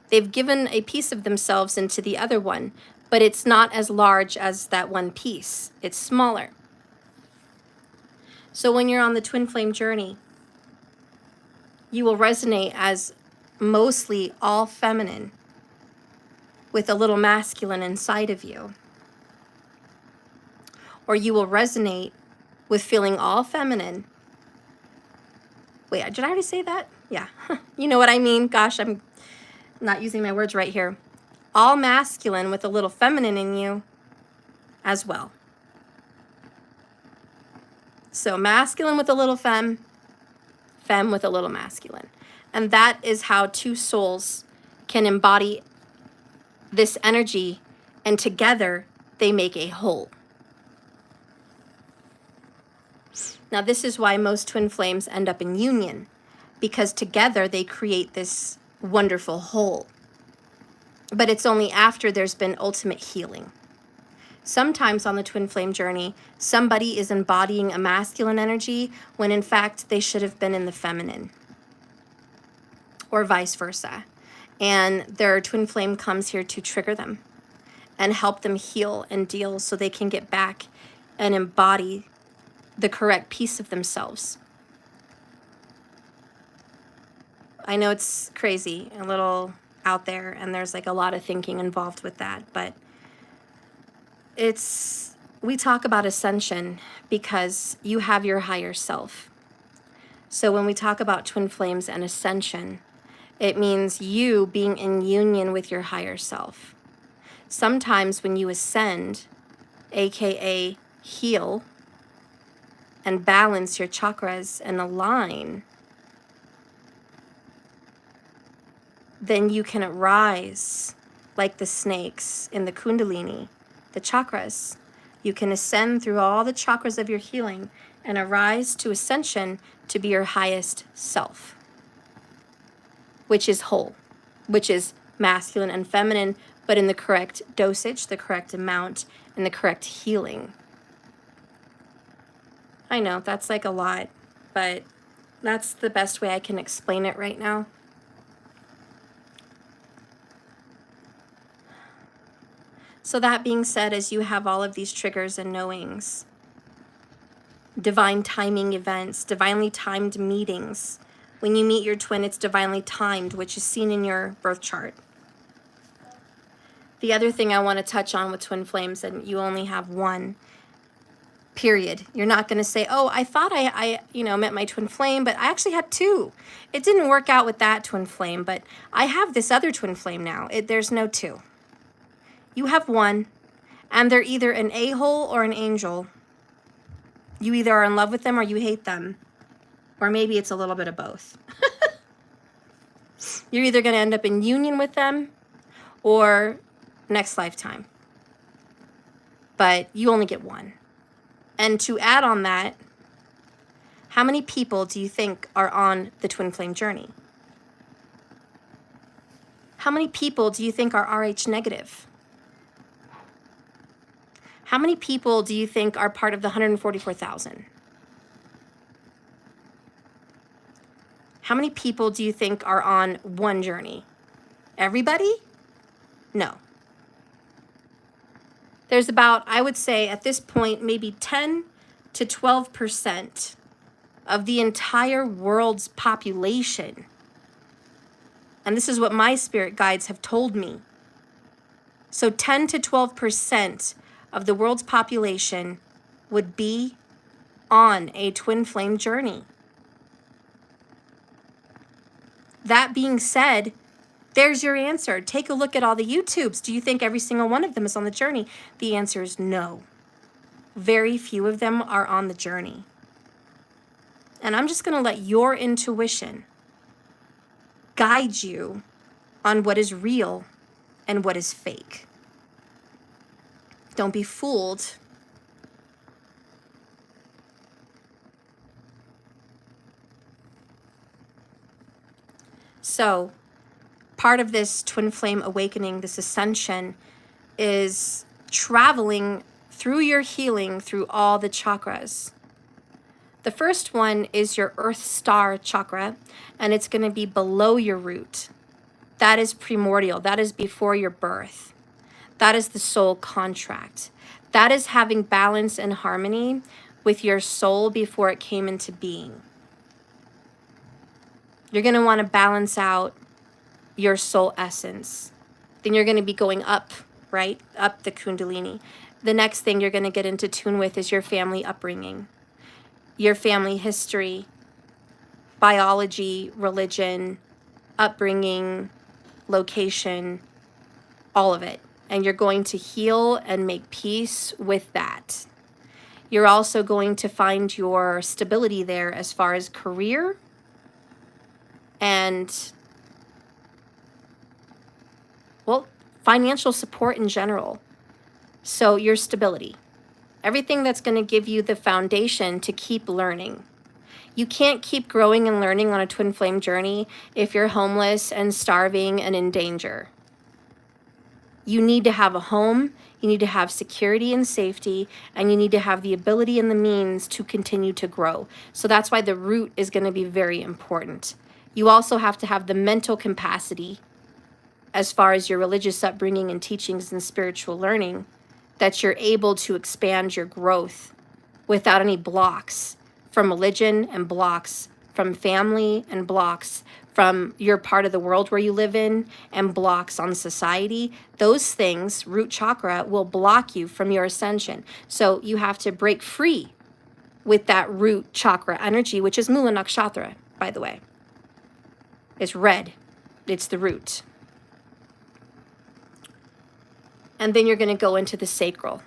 They've given a piece of themselves into the other one, but it's not as large as that one piece. It's smaller. So when you're on the twin flame journey, you will resonate as mostly all feminine with a little masculine inside of you. Or you will resonate with feeling all feminine. Wait, did I already say that? Yeah. You know what I mean? Gosh, I'm not using my words right here. All masculine with a little feminine in you as well. So masculine with a little femme, femme with a little masculine. And that is how two souls can embody this energy, and together they make a whole. Now this is why most twin flames end up in union, because together they create this wonderful whole. But it's only after there's been ultimate healing. Sometimes on the twin flame journey, somebody is embodying a masculine energy when in fact they should have been in the feminine, or vice versa. And their twin flame comes here to trigger them and help them heal and deal so they can get back and embody the correct piece of themselves. I know it's crazy, a little out there, and there's like a lot of thinking involved with that, but we talk about ascension because you have your higher self. So when we talk about twin flames and ascension, it means you being in union with your higher self. Sometimes when you ascend, aka heal and balance your chakras and align, then you can rise like the snakes in the Kundalini, the chakras. You can ascend through all the chakras of your healing and arise to ascension to be your highest self, which is whole, which is masculine and feminine, but in the correct dosage, the correct amount, and the correct healing. I know, that's like a lot, but that's the best way I can explain it right now. So that being said, as you have all of these triggers and knowings, divine timing events, divinely timed meetings. When you meet your twin, it's divinely timed, which is seen in your birth chart. The other thing I want to touch on with twin flames, and you only have one, period. You're not going to say, oh, I thought I met my twin flame, but I actually had two. It didn't work out with that twin flame, but I have this other twin flame now. There's no two. You have one, and they're either an a-hole or an angel. You either are in love with them or you hate them. Or maybe it's a little bit of both. You're either going to end up in union with them or next lifetime. But you only get one. And to add on that, how many people do you think are on the twin flame journey? How many people do you think are RH negative? How many people do you think are part of the 144,000? How many people do you think are on one journey? Everybody? No. There's about, I would say at this point, maybe 10 to 12% of the entire world's population. And this is what my spirit guides have told me. So 10 to 12% of the world's population would be on a twin flame journey. That being said, there's your answer. Take a look at all the YouTubes. Do you think every single one of them is on the journey? The answer is no. Very few of them are on the journey. And I'm just going to let your intuition guide you on what is real and what is fake. Don't be fooled. So, part of this twin flame awakening, this ascension, is traveling through your healing through all the chakras. The first one is your Earth Star chakra, and it's going to be below your root. That is primordial. That is before your birth. That is the soul contract. That is having balance and harmony with your soul before it came into being. You're going to want to balance out your soul essence. Then you're going to be going up, right? Up the Kundalini. The next thing you're going to get into tune with is your family upbringing, your family history, biology, religion, upbringing, location, all of it. And you're going to heal and make peace with that. You're also going to find your stability there as far as career and, well, financial support in general. So your stability. Everything that's going to give you the foundation to keep learning. You can't keep growing and learning on a twin flame journey if you're homeless and starving and in danger. You need to have a home, you need to have security and safety, and you need to have the ability and the means to continue to grow. So that's why the root is going to be very important. You also have to have the mental capacity as far as your religious upbringing and teachings and spiritual learning, that you're able to expand your growth without any blocks from religion and blocks from family and blocks from your part of the world where you live in and blocks on society, those things, root chakra, will block you from your ascension. So you have to break free with that root chakra energy, which is Mula Nakshatra, by the way. It's red. It's the root. And then you're going to go into the sacral.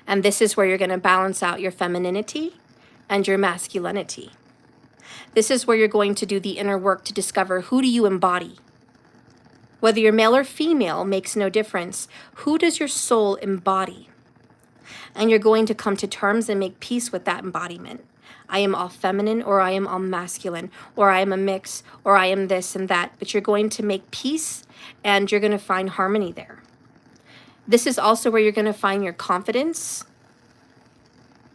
And this is where you're going to balance out your femininity and your masculinity. This is where you're going to do the inner work to discover, who do you embody? Whether you're male or female makes no difference. Who does your soul embody? And you're going to come to terms and make peace with that embodiment. I am all feminine, or I am all masculine, or I am a mix, or I am this and that. But you're going to make peace, and you're going to find harmony there. This is also where you're going to find your confidence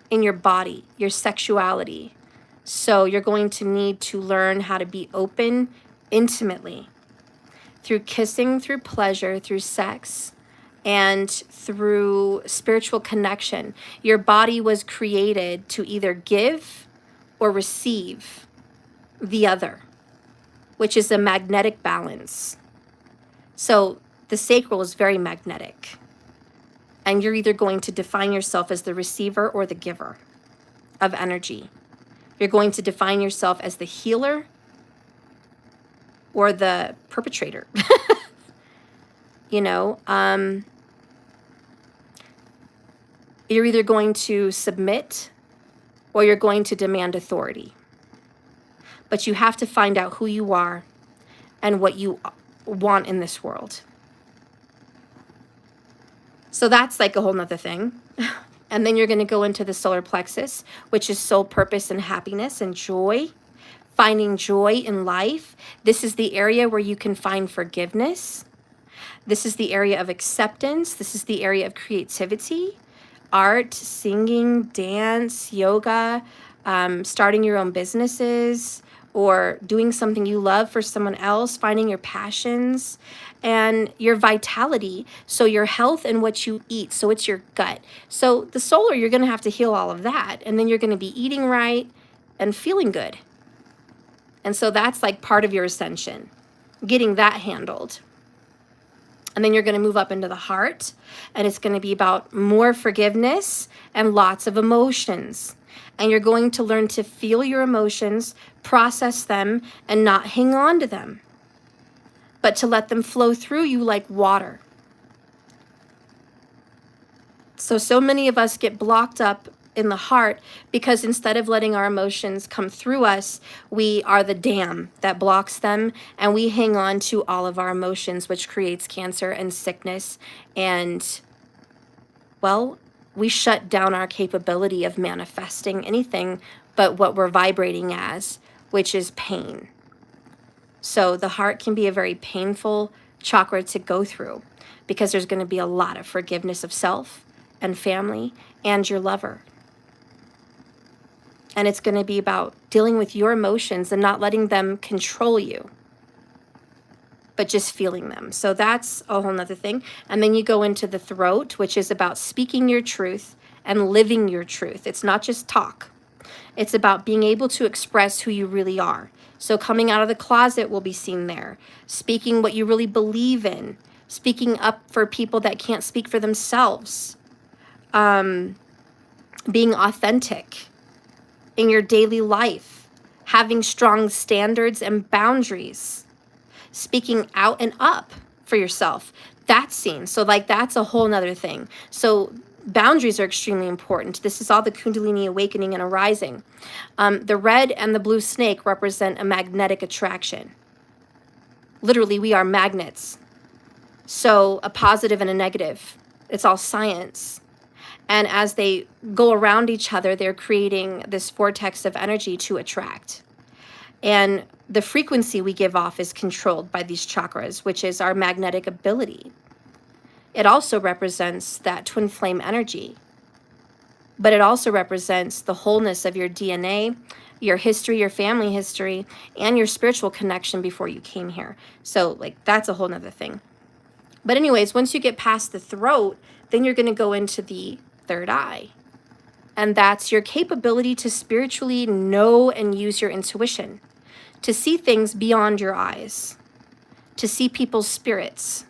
in your body, your sexuality. So you're going to need to learn how to be open intimately through kissing, through pleasure, through sex, and through spiritual connection. Your body was created to either give or receive the other, which is a magnetic balance. So the sacral is very magnetic. And you're either going to define yourself as the receiver or the giver of energy. You're going to define yourself as the healer or the perpetrator. You know, you're either going to submit or you're going to demand authority. But you have to find out who you are and what you want in this world. So that's like a whole nother thing. And then you're going to go into the solar plexus, which is soul purpose and happiness and joy, finding joy in life. This is the area where you can find forgiveness. This is the area of acceptance. This is the area of creativity, art, singing, dance, yoga, starting your own businesses, or doing something you love for someone else, finding your passions and your vitality. So your health and what you eat. So it's your gut. So the solar, you're going to have to heal all of that. And then you're going to be eating right and feeling good. And so that's like part of your ascension, getting that handled. And then you're going to move up into the heart, and it's going to be about more forgiveness and lots of emotions. And you're going to learn to feel your emotions, process them, and not hang on to them, but to let them flow through you like water. So many of us get blocked up in the heart because instead of letting our emotions come through us, we are the dam that blocks them, and we hang on to all of our emotions, which creates cancer and sickness. And, well, we shut down our capability of manifesting anything but what we're vibrating as, which is pain. So the heart can be a very painful chakra to go through because there's going to be a lot of forgiveness of self and family and your lover. And it's going to be about dealing with your emotions and not letting them control you, but just feeling them. So that's a whole nother thing. And then you go into the throat, which is about speaking your truth and living your truth. It's not just talk. It's about being able to express who you really are. So coming out of the closet will be seen there. Speaking what you really believe in. Speaking up for people that can't speak for themselves. Being authentic in your daily life. Having strong standards and boundaries. Speaking out and up for yourself. That's seen. So like that's a whole nother thing. So boundaries are extremely important. This is all the Kundalini awakening and arising. The red and the blue snake represent a magnetic attraction. Literally, we are magnets. So a positive and a negative. It's all science. And as they go around each other, they're creating this vortex of energy to attract. And the frequency we give off is controlled by these chakras, which is our magnetic ability. It also represents that twin flame energy, but it also represents the wholeness of your DNA, your history, your family history, and your spiritual connection before you came here. So like that's a whole nother thing. But anyways, once you get past the throat, then you're going to go into the third eye. And that's your capability to spiritually know and use your intuition, to see things beyond your eyes, to see people's spirits,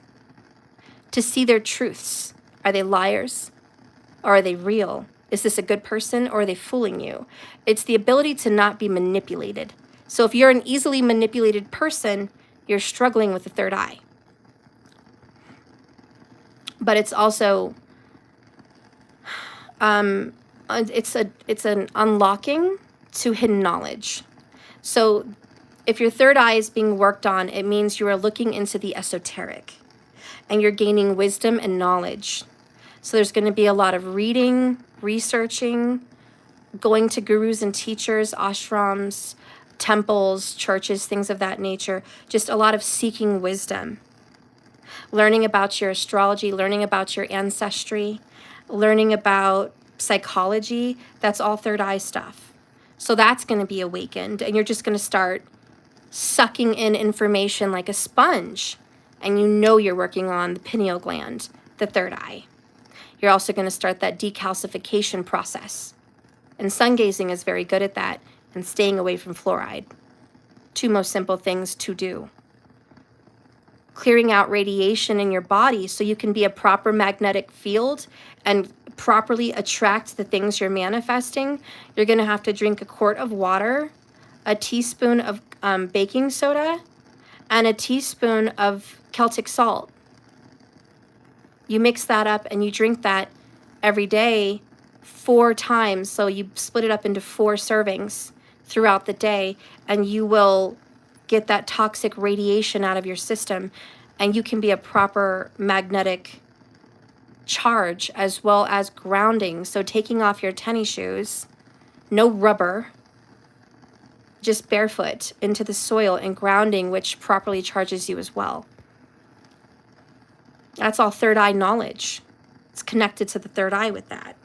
to see their truths. Are they liars or are they real? Is this a good person or are they fooling you? It's the ability to not be manipulated. So if you're an easily manipulated person, you're struggling with the third eye. But it's also, it's an unlocking to hidden knowledge. So if your third eye is being worked on, it means you are looking into the esoteric and you're gaining wisdom and knowledge. So there's going to be a lot of reading, researching, going to gurus and teachers, ashrams, temples, churches, things of that nature. Just a lot of seeking wisdom. Learning about your astrology, learning about your ancestry, learning about psychology. That's all third eye stuff. So that's going to be awakened, and you're just going to start sucking in information like a sponge. And you know you're working on the pineal gland, the third eye. You're also going to start that decalcification process. And sun gazing is very good at that, and staying away from fluoride. Two most simple things to do. Clearing out radiation in your body so you can be a proper magnetic field and properly attract the things you're manifesting. You're going to have to drink a quart of water, a teaspoon of baking soda, and a teaspoon of Celtic salt. You mix that up and you drink that every day 4 times. So you split it up into 4 servings throughout the day, and you will get that toxic radiation out of your system, and you can be a proper magnetic charge as well as grounding. So taking off your tennis shoes, no rubber, just barefoot into the soil and grounding, which properly charges you as well. That's all third eye knowledge. It's connected to the third eye with that.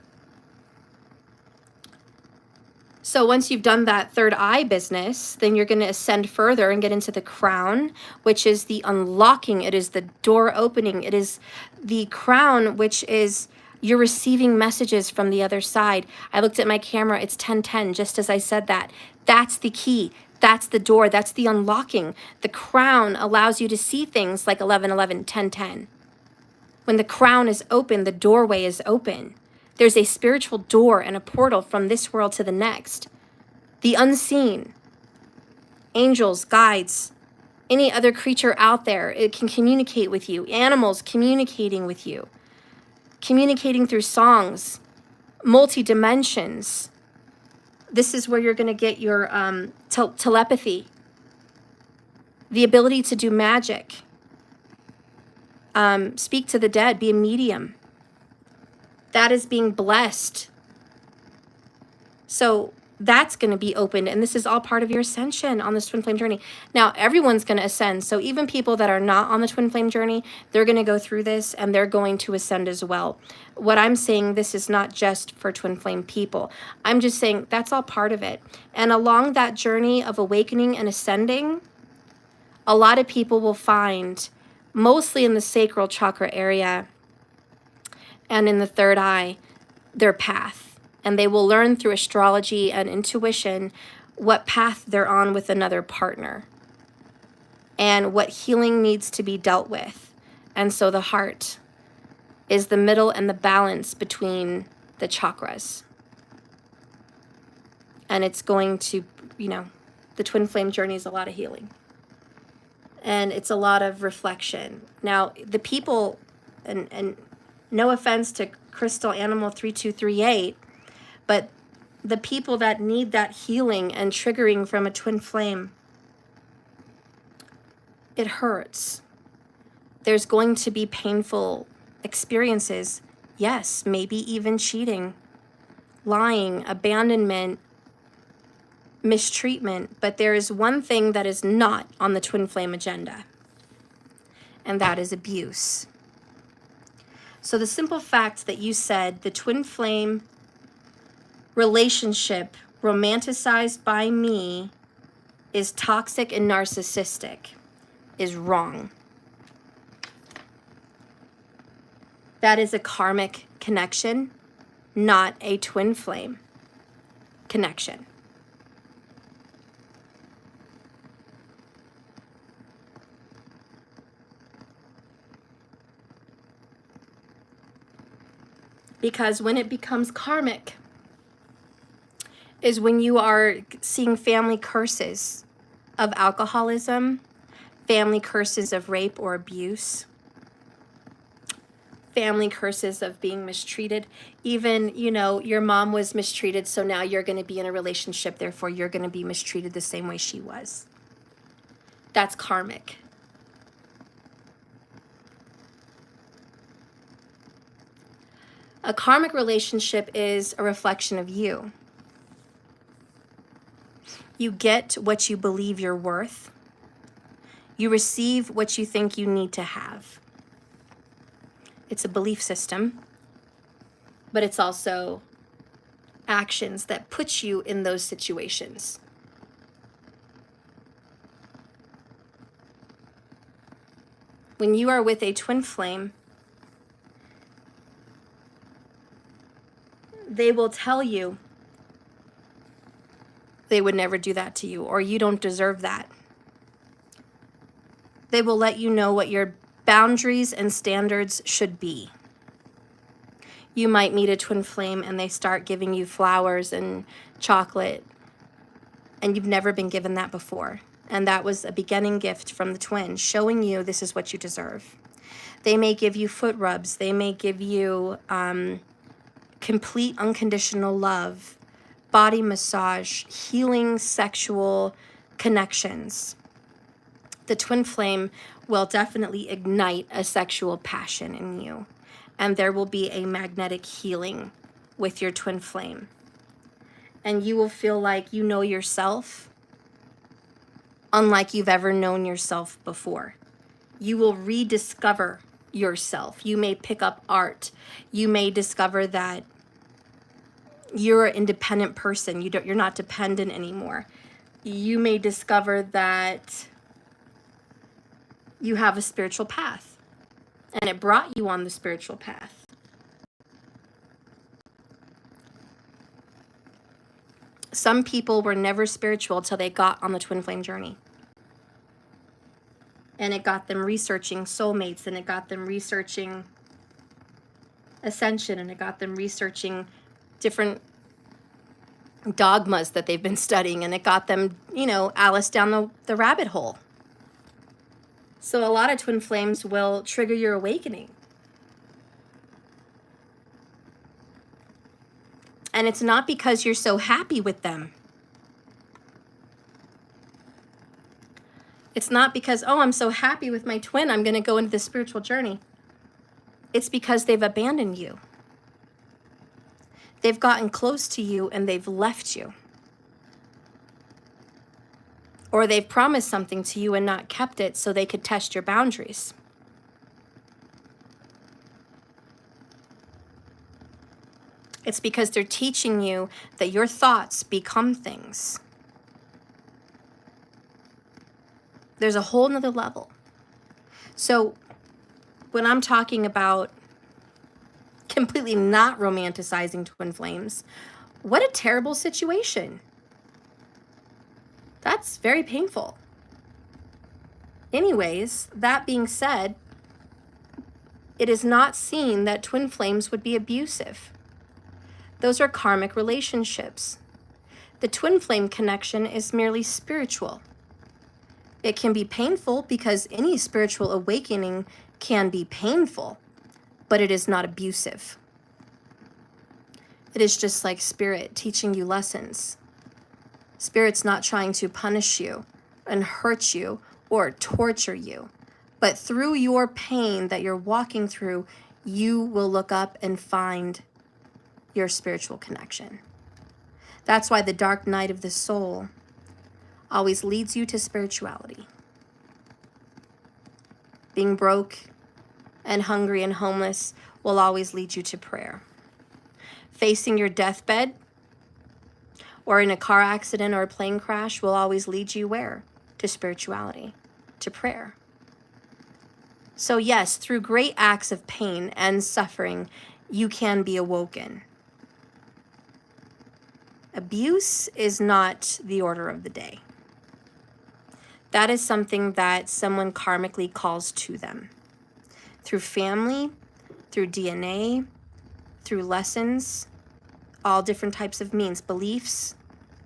So once you've done that third eye business, then you're going to ascend further and get into the crown, which is the unlocking. It is the door opening. It is the crown, which is you're receiving messages from the other side. I looked at my camera. It's 10:10, just as I said that. That's the key. That's the door. That's the unlocking. The crown allows you to see things like 11:11, 10:10. When the crown is open, the doorway is open. There's a spiritual door and a portal from this world to the next. The unseen, angels, guides, any other creature out there, it can communicate with you. Animals communicating with you. Communicating through songs, multi-dimensions. This is where you're going to get your telepathy. The ability to do magic. Speak to the dead, be a medium. That is being blessed. So that's going to be opened, and this is all part of your ascension on this twin flame journey. Now, everyone's going to ascend. So even people that are not on the twin flame journey, they're going to go through this and they're going to ascend as well. What I'm saying, this is not just for twin flame people. I'm just saying that's all part of it. And along that journey of awakening and ascending, a lot of people will find, mostly in the sacral chakra area and in the third eye, their path. And they will learn through astrology and intuition what path they're on with another partner and what healing needs to be dealt with. And so the heart is the middle and the balance between the chakras. And it's going to, the twin flame journey is a lot of healing. And it's a lot of reflection. Now, the people, and no offense to Crystal Animal 3238, but the people that need that healing and triggering from a twin flame, it hurts. There's going to be painful experiences. Yes, maybe even cheating, lying, abandonment, mistreatment. But there is one thing that is not on the twin flame agenda, and that is abuse. So the simple fact that you said the twin flame relationship romanticized by me is toxic and narcissistic is wrong. That is a karmic connection, not a twin flame connection. Because when it becomes karmic is when you are seeing family curses of alcoholism, family curses of rape or abuse, family curses of being mistreated. Even, you know, your mom was mistreated, so now you're going to be in a relationship, therefore you're going to be mistreated the same way she was. That's karmic. A karmic relationship is a reflection of you. You get what you believe you're worth. You receive what you think you need to have. It's a belief system, but it's also actions that put you in those situations. When you are with a twin flame, they will tell you they would never do that to you, or you don't deserve that. They will let you know what your boundaries and standards should be. You might meet a twin flame and they start giving you flowers and chocolate, and you've never been given that before. And that was a beginning gift from the twin, showing you this is what you deserve. They may give you foot rubs. They may give you complete unconditional love, body massage, healing sexual connections. The twin flame will definitely ignite a sexual passion in you, and there will be a magnetic healing with your twin flame. And you will feel like you know yourself unlike you've ever known yourself before. You will rediscover yourself. You may pick up art. You may discover that you're an independent person. You're not dependent anymore. You may discover that you have a spiritual path, and it brought you on the spiritual path. Some people were never spiritual till they got on the twin flame journey. And it got them researching soulmates, and it got them researching ascension, and it got them researching different dogmas that they've been studying, and it got them, you know, Alice down the rabbit hole. So a lot of twin flames will trigger your awakening. And it's not because you're so happy with them. It's not because, oh, I'm so happy with my twin, I'm going to go into the spiritual journey. It's because they've abandoned you. They've gotten close to you and they've left you. Or they've promised something to you and not kept it so they could test your boundaries. It's because they're teaching you that your thoughts become things. There's a whole nother level. So when I'm talking about completely not romanticizing twin flames, what a terrible situation. That's very painful. Anyways, that being said, it is not seen that twin flames would be abusive. Those are karmic relationships. The twin flame connection is merely spiritual. It can be painful because any spiritual awakening can be painful, but it is not abusive. It is just like spirit teaching you lessons. Spirit's not trying to punish you and hurt you or torture you, but through your pain that you're walking through, you will look up and find your spiritual connection. That's why the dark night of the soul always leads you to spirituality. Being broke and hungry and homeless will always lead you to prayer. Facing your deathbed or in a car accident or a plane crash will always lead you where? To spirituality, to prayer. So yes, through great acts of pain and suffering, you can be awoken. Abuse is not the order of the day. That is something that someone karmically calls to them. Through family, through DNA, through lessons, all different types of means, beliefs,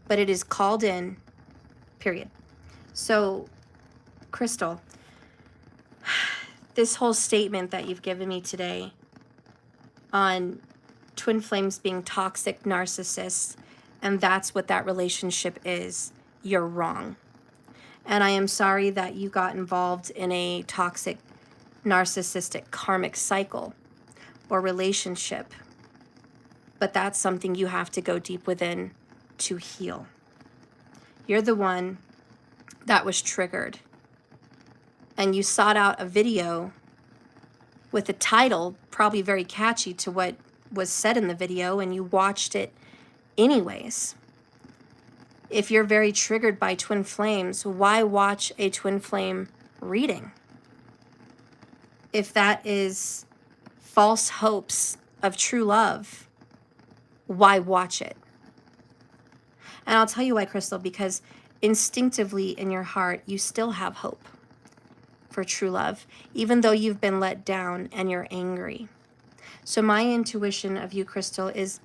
but it is called in, period. So, Crystal, this whole statement that you've given me today on twin flames being toxic narcissists, and that's what that relationship is, you're wrong. And I am sorry that you got involved in a toxic, narcissistic karmic cycle or relationship. But that's something you have to go deep within to heal. You're the one that was triggered. And you sought out a video with a title probably very catchy to what was said in the video, and you watched it anyways. If you're very triggered by twin flames, why watch a twin flame reading? If that is false hopes of true love, why watch it? And I'll tell you why, Crystal, because instinctively in your heart, you still have hope for true love, even though you've been let down and you're angry. So my intuition of you, Crystal, is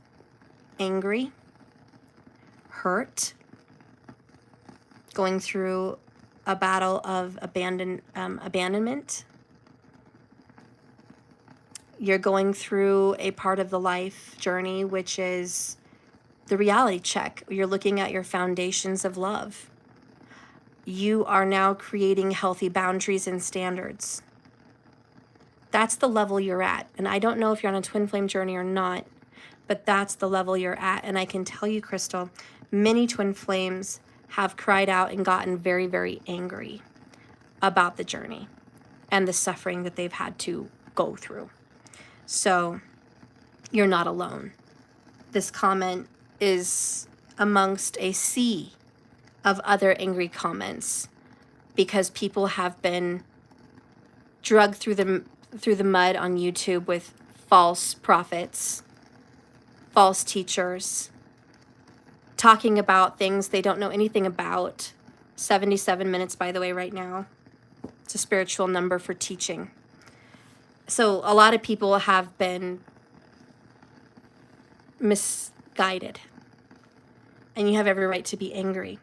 angry, hurt, going through a battle of abandonment. You're going through a part of the life journey, which is the reality check. You're looking at your foundations of love. You are now creating healthy boundaries and standards. That's the level you're at. And I don't know if you're on a twin flame journey or not, but that's the level you're at. And I can tell you, Crystal, many twin flames have cried out and gotten very, very angry about the journey and the suffering that they've had to go through. So you're not alone. This comment is amongst a sea of other angry comments because people have been drugged through the mud on YouTube with false prophets, false teachers, talking about things they don't know anything about. 77 minutes, by the way, right now. It's a spiritual number for teaching. So a lot of people have been misguided. And you have every right to be angry.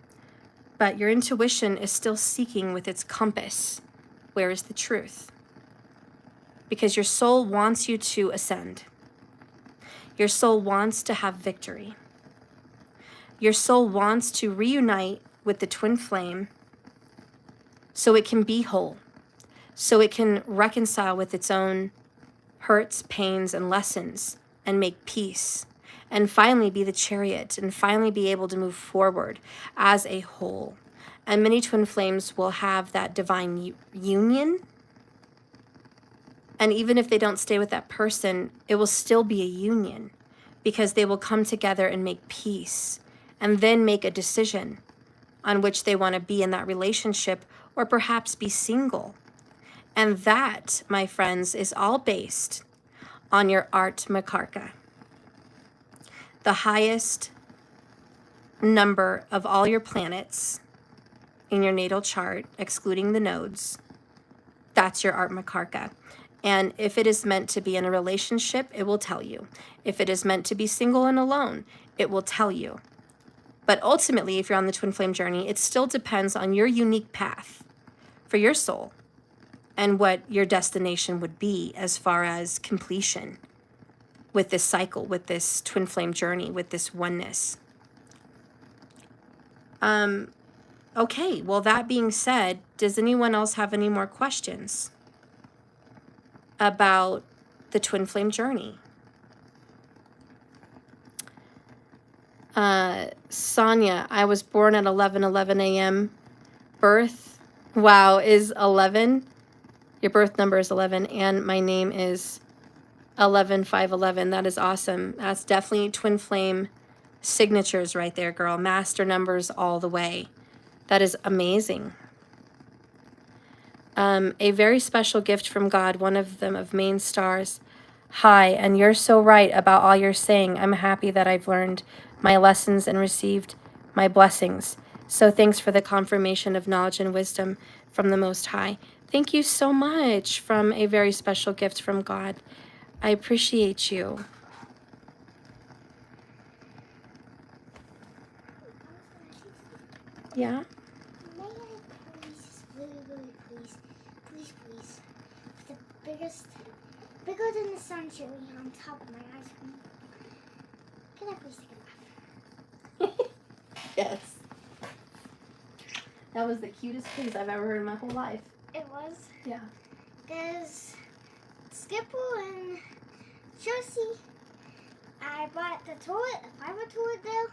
But your intuition is still seeking with its compass. Where is the truth? Because your soul wants you to ascend. Your soul wants to have victory. Your soul wants to reunite with the twin flame so it can be whole, so it can reconcile with its own hurts, pains, and lessons and make peace, and finally be the chariot and finally be able to move forward as a whole. And many twin flames will have that divine union. And even if they don't stay with that person, it will still be a union because they will come together and make peace and then make a decision on which they want to be in that relationship or perhaps be single. And that, my friends, is all based on your Art Makarka, the highest number of all your planets in your natal chart, excluding the nodes. That's your Art Makarka. And if it is meant to be in a relationship, it will tell you. If it is meant to be single and alone, it will tell you. But ultimately, if you're on the twin flame journey, it still depends on your unique path for your soul and what your destination would be as far as completion with this cycle, with this twin flame journey, with this oneness. Okay, well, that being said, does anyone else have any more questions about the twin flame journey? Sonia, I was born at 11:11 a.m. Birth, wow, is 11. Your birth number is 11, and my name is 11511. That is awesome. That's definitely twin flame signatures right there, girl. Master numbers all the way. That is amazing. A very special gift from God, one of them of main stars. Hi, and you're so right about all you're saying. I'm happy that I've learned my lessons and received my blessings. So thanks for the confirmation of knowledge and wisdom from the Most High. Thank you so much from a very special gift from God. I appreciate you. Yeah? May I please, really, really please, please, the biggest, bigger than the sunshine on top of my ice cream. Can I please take a bath? Yes. That was the cutest please I've ever heard in my whole life. It was. Yeah. Because Skipple and Josie, I bought the toilet, a private toilet there.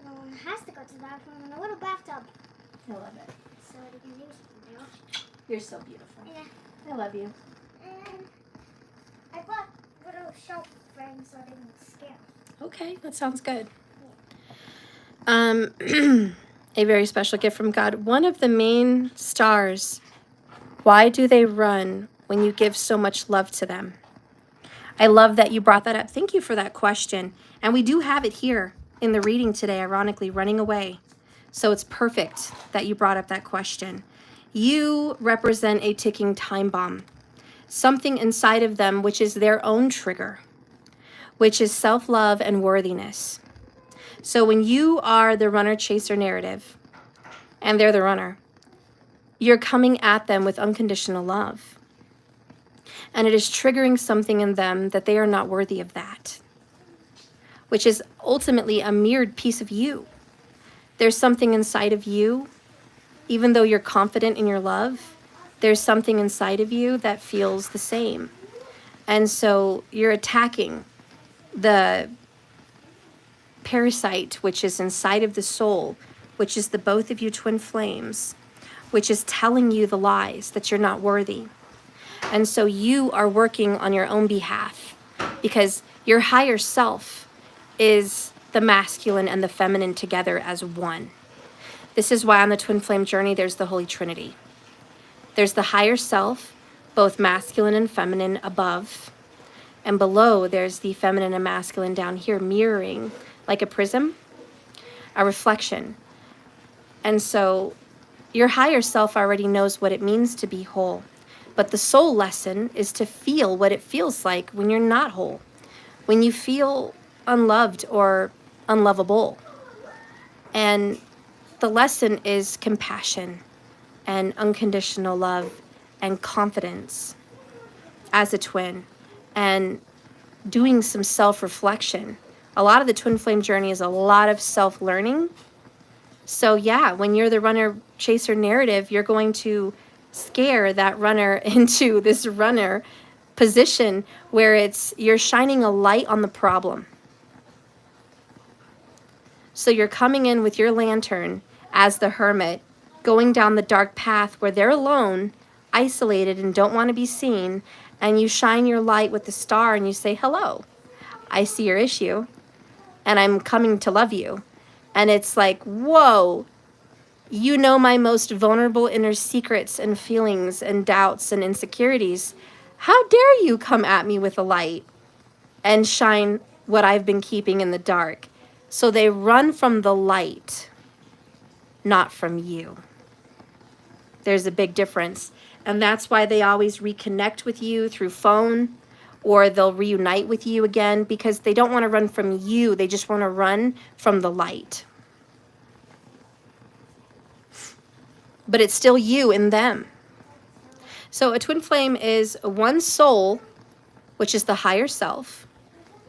No one has to go to the bathroom in a little bathtub. I love it. So they can use it there. You're so beautiful. Yeah. I love you. And I bought little shelf frames so they don't scare. Okay, that sounds good. A very special gift from God. One of the main stars, why do they run when you give so much love to them? I love that you brought that up. Thank you for that question. And we do have it here in the reading today, ironically, running away. So it's perfect that you brought up that question. You represent a ticking time bomb, something inside of them which is their own trigger, which is self-love and worthiness. So when you are the runner-chaser narrative, and they're the runner, you're coming at them with unconditional love. And it is triggering something in them that they are not worthy of that, which is ultimately a mirrored piece of you. There's something inside of you, even though you're confident in your love, there's something inside of you that feels the same. And so you're attacking the parasite, which is inside of the soul, which is the both of you twin flames, which is telling you the lies that you're not worthy. And so you are working on your own behalf because your higher self is the masculine and the feminine together as one. This is why on the twin flame journey, there's the Holy Trinity. There's the higher self, both masculine and feminine above, and below there's the feminine and masculine down here mirroring like a prism, a reflection. And so your higher self already knows what it means to be whole. But the soul lesson is to feel what it feels like when you're not whole, when you feel unloved or unlovable. And the lesson is compassion and unconditional love and confidence as a twin and doing some self-reflection. A lot of the twin flame journey is a lot of self-learning. So yeah, when you're the runner-chaser narrative, you're going to scare that runner into this runner position where you're shining a light on the problem. So you're coming in with your lantern as the hermit, going down the dark path where they're alone, isolated, and don't want to be seen, and you shine your light with the star and you say, hello, I see your issue, and I'm coming to love you. And it's like, whoa, you know my most vulnerable inner secrets and feelings and doubts and insecurities. How dare you come at me with a light and shine what I've been keeping in the dark? So they run from the light, not from you. There's a big difference. And that's why they always reconnect with you through phone, or they'll reunite with you again because they don't want to run from you. They just want to run from the light. But it's still you in them. So a twin flame is one soul, which is the higher self,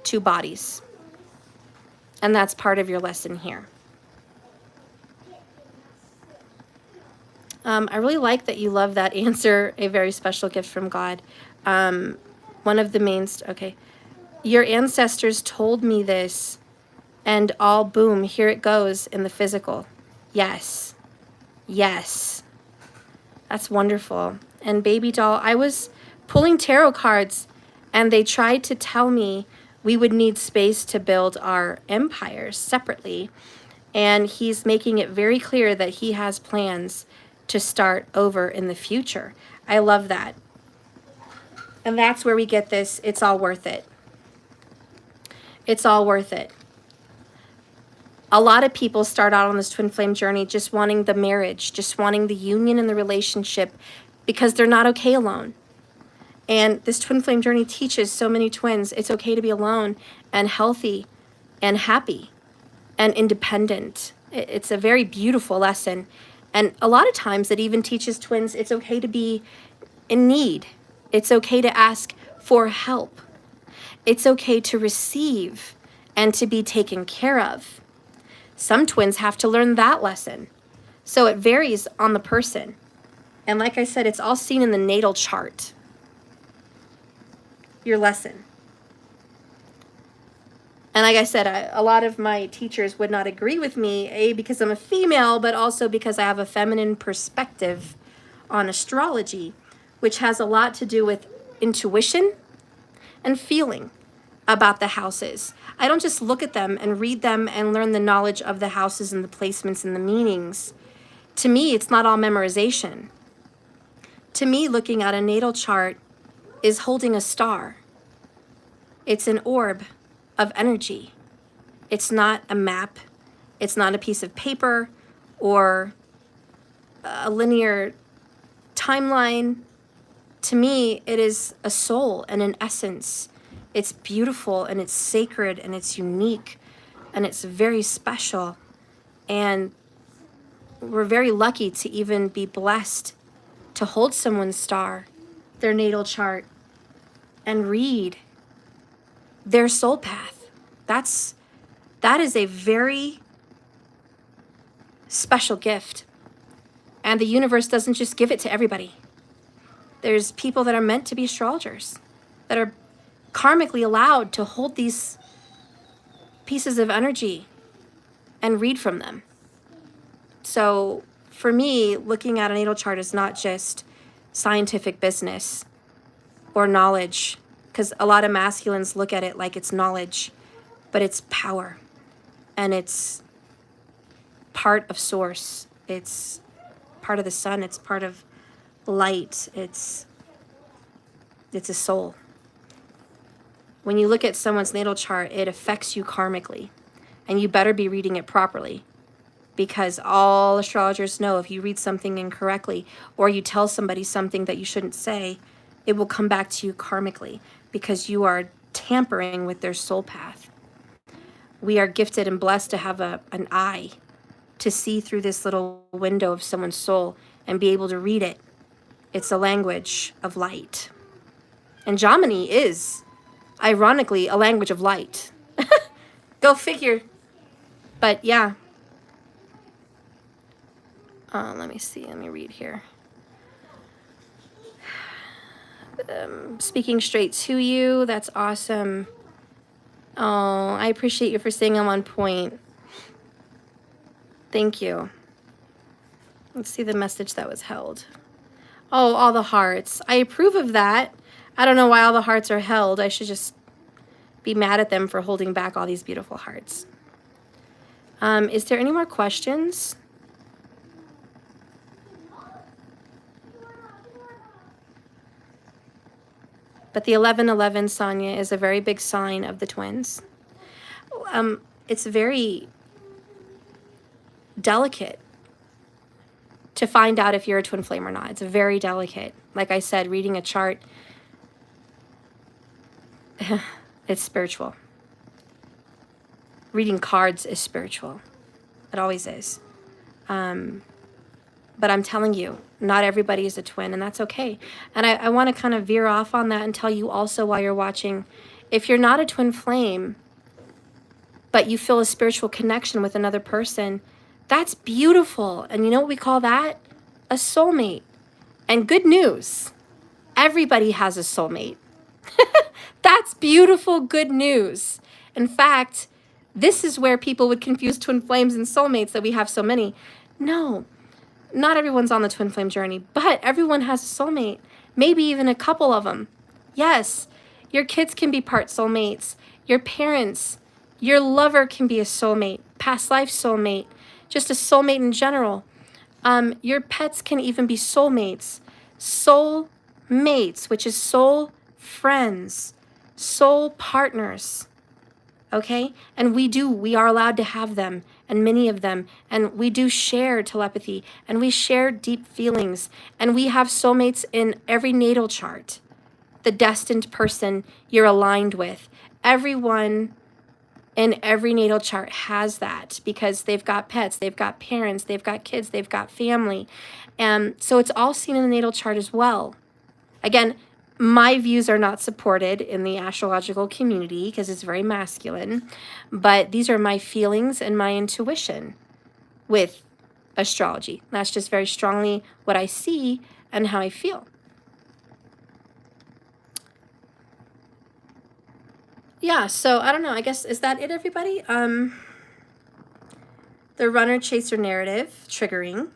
two bodies. And that's part of your lesson here. I really like that you love that answer, a very special gift from God. One of the main, okay. Your ancestors told me this, and all boom, here it goes in the physical. Yes. Yes. That's wonderful. And baby doll, I was pulling tarot cards, and they tried to tell me we would need space to build our empires separately. And he's making it very clear that he has plans to start over in the future. I love that. And that's where we get this, it's all worth it. It's all worth it. A lot of people start out on this twin flame journey just wanting the marriage, just wanting the union and the relationship because they're not okay alone. And this twin flame journey teaches so many twins it's okay to be alone and healthy and happy and independent It's a very beautiful lesson. And a lot of times it even teaches twins it's okay to be in need. It's okay to ask for help. It's okay to receive and to be taken care of. Some twins have to learn that lesson. So it varies on the person. And like I said, it's all seen in the natal chart. Your lesson. And like I said, a lot of my teachers would not agree with me, A, because I'm a female, but also because I have a feminine perspective on astrology, which has a lot to do with intuition and feeling about the houses. I don't just look at them and read them and learn the knowledge of the houses and the placements and the meanings. To me, it's not all memorization. To me, looking at a natal chart is holding a star. It's an orb of energy. It's not a map. It's not a piece of paper or a linear timeline. To me, it is a soul and an essence. It's beautiful and it's sacred and it's unique and it's very special. And we're very lucky to even be blessed to hold someone's star, their natal chart, and read their soul path. That is a very special gift. And the universe doesn't just give it to everybody. There's people that are meant to be astrologers, that are karmically allowed to hold these pieces of energy and read from them. So for me, looking at a natal chart is not just scientific business or knowledge, because a lot of masculines look at it like it's knowledge, but it's power and it's part of source. It's part of the sun. It's part of light. It's a soul. When you look at someone's natal chart, it affects you karmically, and you better be reading it properly, because all astrologers know if you read something incorrectly or you tell somebody something that you shouldn't say, it will come back to you karmically because you are tampering with their soul path. We are gifted and blessed to have an eye to see through this little window of someone's soul and be able to read it. It's a language of light. And Jomini is, ironically, a language of light. Go figure. But yeah. Let me see. Let me read here. Speaking straight to you. That's awesome. Oh, I appreciate you for saying I'm on point. Thank you. Let's see the message that was held. Oh, all the hearts. I approve of that. I don't know why all the hearts are held. I should just be mad at them for holding back all these beautiful hearts. Is there any more questions? But the 1111, Sonia, is a very big sign of the twins. It's very delicate to find out if you're a twin flame or not. It's very delicate. Like I said, reading a chart, it's spiritual. Reading cards is spiritual. It always is. But I'm telling you, not everybody is a twin, and that's okay. And I want to kind of veer off on that and tell you also while you're watching, if you're not a twin flame, but you feel a spiritual connection with another person, that's beautiful. And you know what we call that? A soulmate. And good news, everybody has a soulmate. That's beautiful, good news. In fact, this is where people would confuse twin flames and soulmates, that we have so many. No, not everyone's on the twin flame journey, but everyone has a soulmate, maybe even a couple of them. Yes, your kids can be part soulmates. Your parents, your lover can be a soulmate, past life soulmate, just a soulmate in general. Your pets can even be soulmates. Soul mates, which is soul friends, soul partners. Okay? And we are allowed to have them, and many of them. And we do share telepathy, and we share deep feelings, and we have soulmates in every natal chart. The destined person you're aligned with. Everyone And every natal chart has that because they've got pets, they've got parents, they've got kids, they've got family. And so it's all seen in the natal chart as well. Again, my views are not supported in the astrological community because it's very masculine, but these are my feelings and my intuition with astrology. That's just very strongly what I see and how I feel. Yeah, so I don't know. I guess, is that it, everybody? The runner chaser narrative, triggering.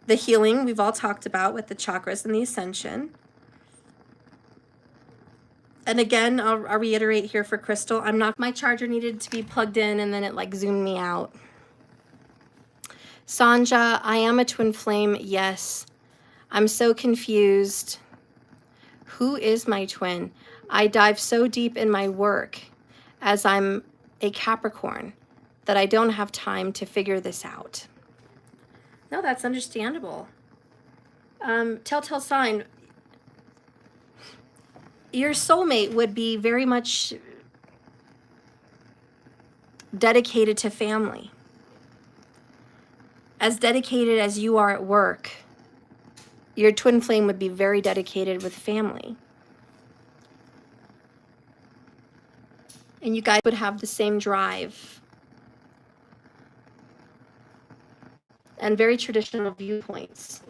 The healing we've all talked about with the chakras and the ascension. And again, I'll reiterate here for Crystal, my charger needed to be plugged in and then it like zoomed me out. Sanja, I am a twin flame, yes. I'm so confused. Who is my twin? I dive so deep in my work as I'm a Capricorn that I don't have time to figure this out. No, that's understandable. Telltale sign. Your soulmate would be very much dedicated to family. As dedicated as you are at work, your twin flame would be very dedicated with family. And you guys would have the same drive. And very traditional viewpoints.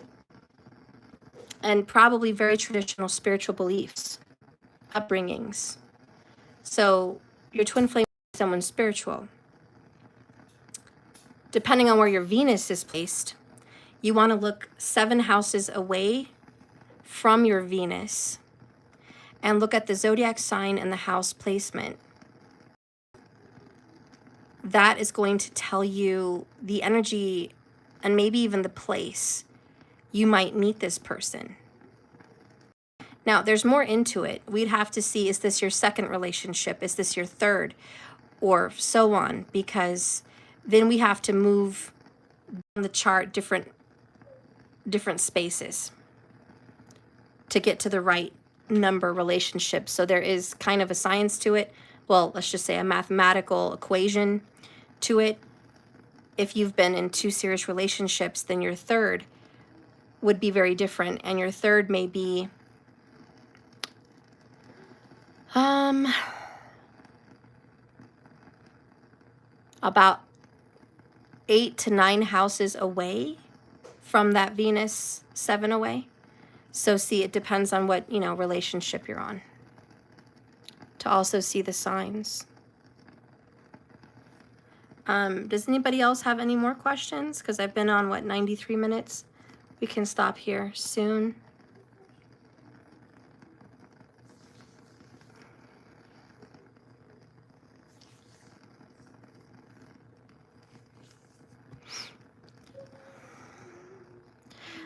And probably very traditional spiritual beliefs, upbringings. So your twin flame is someone spiritual. Depending on where your Venus is placed, you want to look 7 houses away from your Venus and look at the zodiac sign and the house placement. That is going to tell you the energy and maybe even the place you might meet this person. Now, there's more into it. We'd have to see, is this your second relationship? Is this your third? Or so on, because then we have to move down the chart different spaces to get to the right number relationship. So there is kind of a science to it. Well, let's just say a mathematical equation to it. If you've been in 2 serious relationships, then your third would be very different. And your third may be about 8 to 9 houses away from that Venus 7 away. So see, it depends on what, relationship you're on. To also see the signs. Does anybody else have any more questions? Because I've been on, 93 minutes? We can stop here soon.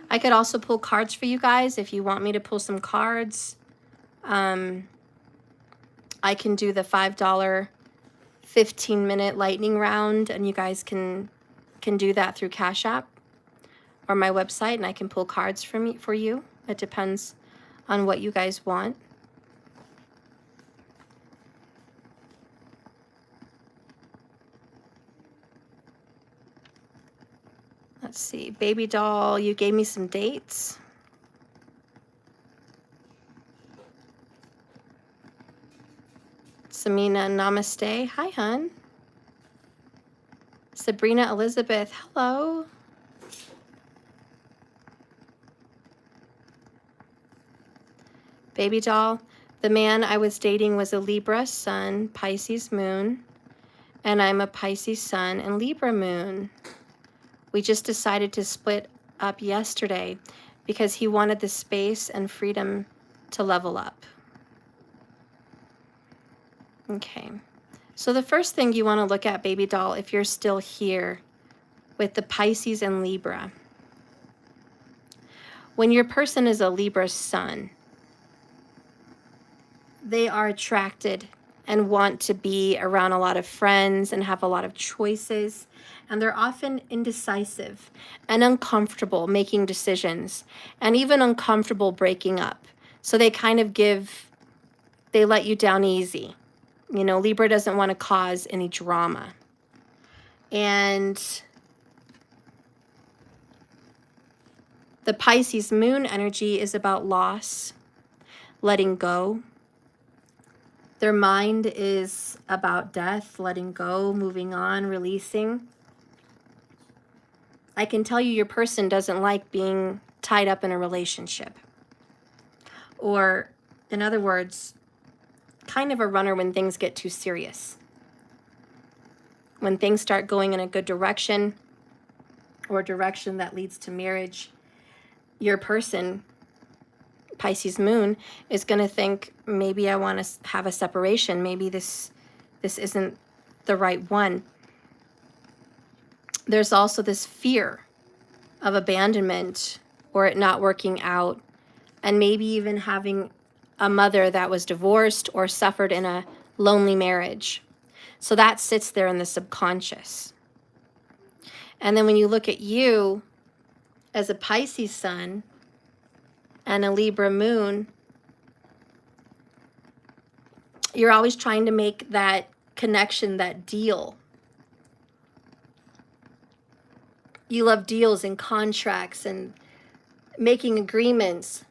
I could also pull cards for you guys if you want me to pull some cards. I can do the $5 15-minute lightning round, and you guys can do that through Cash App or my website, and I can pull cards for you. It depends on what you guys want. Let's see, baby doll, you gave me some dates. Samina, namaste. Hi, hun. Sabrina Elizabeth, hello. Baby doll, the man I was dating was a Libra sun, Pisces moon, and I'm a Pisces sun and Libra moon. We just decided to split up yesterday because he wanted the space and freedom to level up. Okay, so the first thing you want to look at, baby doll, if you're still here with the Pisces and Libra. When your person is a Libra sun, they are attracted and want to be around a lot of friends and have a lot of choices. And they're often indecisive and uncomfortable making decisions and even uncomfortable breaking up. So they kind of they let you down easy. You know, Libra doesn't want to cause any drama. And the Pisces moon energy is about loss, letting go. Their mind is about death, letting go, moving on, releasing. I can tell you your person doesn't like being tied up in a relationship. Or, in other words, kind of a runner when things get too serious. When things start going in a good direction, or a direction that leads to marriage, your person, Pisces moon, is going to think, maybe I want to have a separation. Maybe this isn't the right one. There's also this fear of abandonment or it not working out, and maybe even having a mother that was divorced or suffered in a lonely marriage. So that sits there in the subconscious. And then when you look at you as a Pisces sun and a Libra moon, you're always trying to make that connection, that deal. You love deals and contracts and making agreements.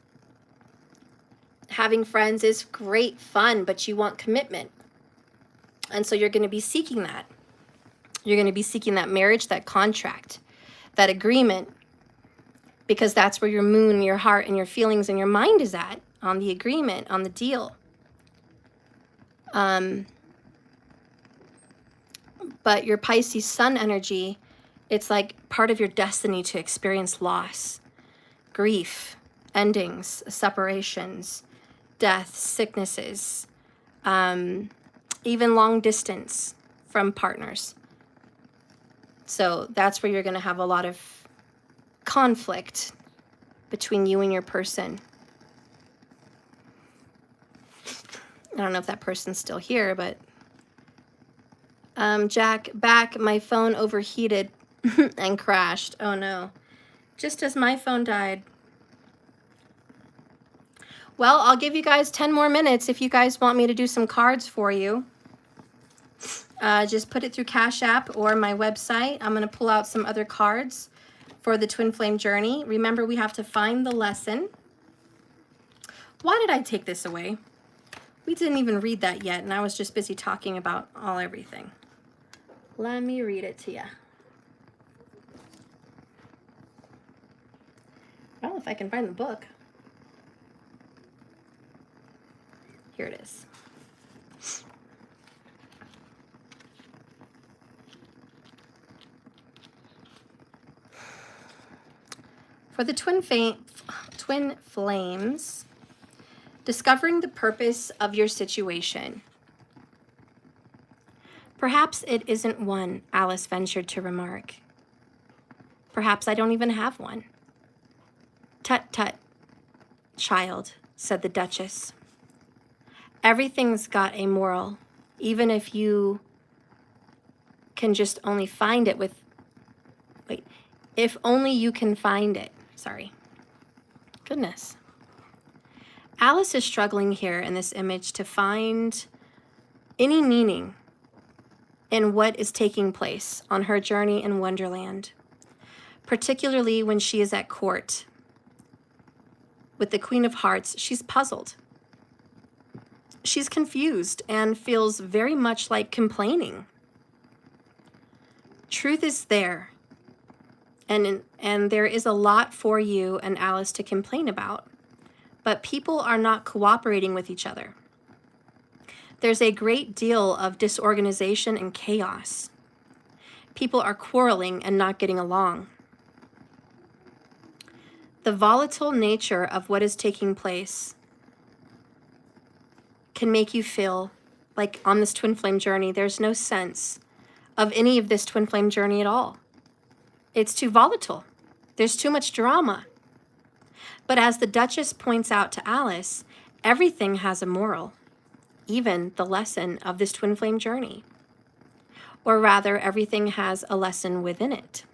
Having friends is great fun, but you want commitment. And so you're going to be seeking that. You're going to be seeking that marriage, that contract, that agreement, because that's where your moon, your heart, and your feelings and your mind is at, on the agreement, on the deal. But your Pisces sun energy, it's like part of your destiny to experience loss, grief, endings, separations, death, sicknesses, even long distance from partners. So that's where you're going to have a lot of conflict between you and your person. I don't know if that person's still here, but Jack, back, my phone overheated and crashed. Oh no. Just as my phone died. Well, I'll give you guys 10 more minutes if you guys want me to do some cards for you. Just put it through Cash App or my website. I'm going to pull out some other cards for the Twin Flame Journey. Remember, we have to find the lesson. Why did I take this away? We didn't even read that yet, and I was just busy talking about everything. Let me read it to you. Well, if I can find the book. Here it is. For the twin flames, discovering the purpose of your situation. Perhaps it isn't one, Alice ventured to remark. Perhaps I don't even have one. Tut, tut, child, said the Duchess. Everything's got a moral, even if you can just only find it with, if only you can find it. Sorry. Goodness. Alice is struggling here in this image to find any meaning in what is taking place on her journey in Wonderland, particularly when she is at court with the Queen of Hearts. She's puzzled. She's confused and feels very much like complaining. Truth is there, and there is a lot for you and Alice to complain about, but people are not cooperating with each other. There's a great deal of disorganization and chaos. People are quarreling and not getting along. The volatile nature of what is taking place can make you feel like on this twin flame journey, there's no sense of any of this twin flame journey at all. It's too volatile. There's too much drama. But as the Duchess points out to Alice, everything has a moral, even the lesson of this twin flame journey. Or rather, everything has a lesson within it.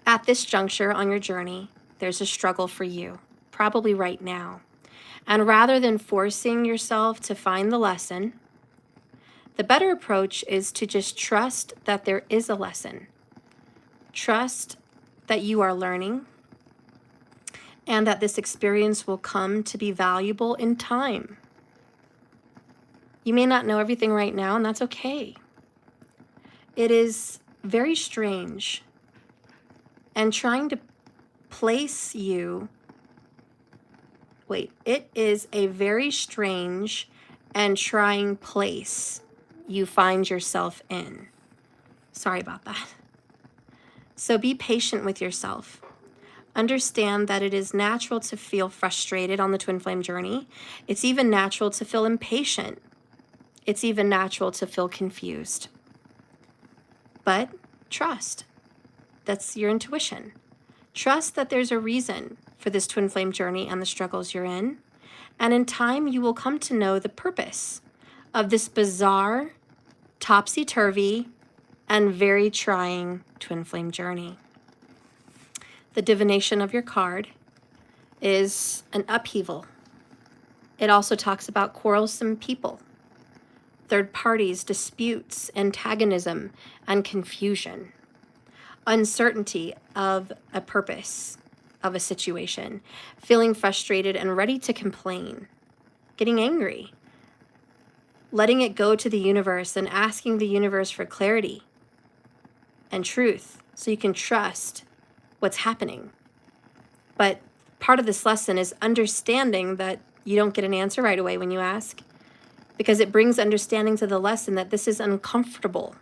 At this juncture on your journey, there's a struggle for you, probably right now. And rather than forcing yourself to find the lesson, the better approach is to just trust that there is a lesson. Trust that you are learning and that this experience will come to be valuable in time. You may not know everything right now, and that's okay. It is very strange and trying to place you, it is a very strange and trying place you find yourself in. Sorry about that. So be patient with yourself. Understand that it is natural to feel frustrated on the twin flame journey. It's even natural to feel impatient. It's even natural to feel confused. But trust. That's your intuition. Trust that there's a reason for this twin flame journey and the struggles you're in. And in time, you will come to know the purpose of this bizarre, topsy-turvy, and very trying twin flame journey. The divination of your card is an upheaval. It also talks about quarrelsome people, third parties, disputes, antagonism, and confusion, uncertainty of a purpose of a situation, feeling frustrated and ready to complain, getting angry, letting it go to the universe and asking the universe for clarity and truth so you can trust what's happening. But part of this lesson is understanding that you don't get an answer right away when you ask, because it brings understanding to the lesson that this is uncomfortable.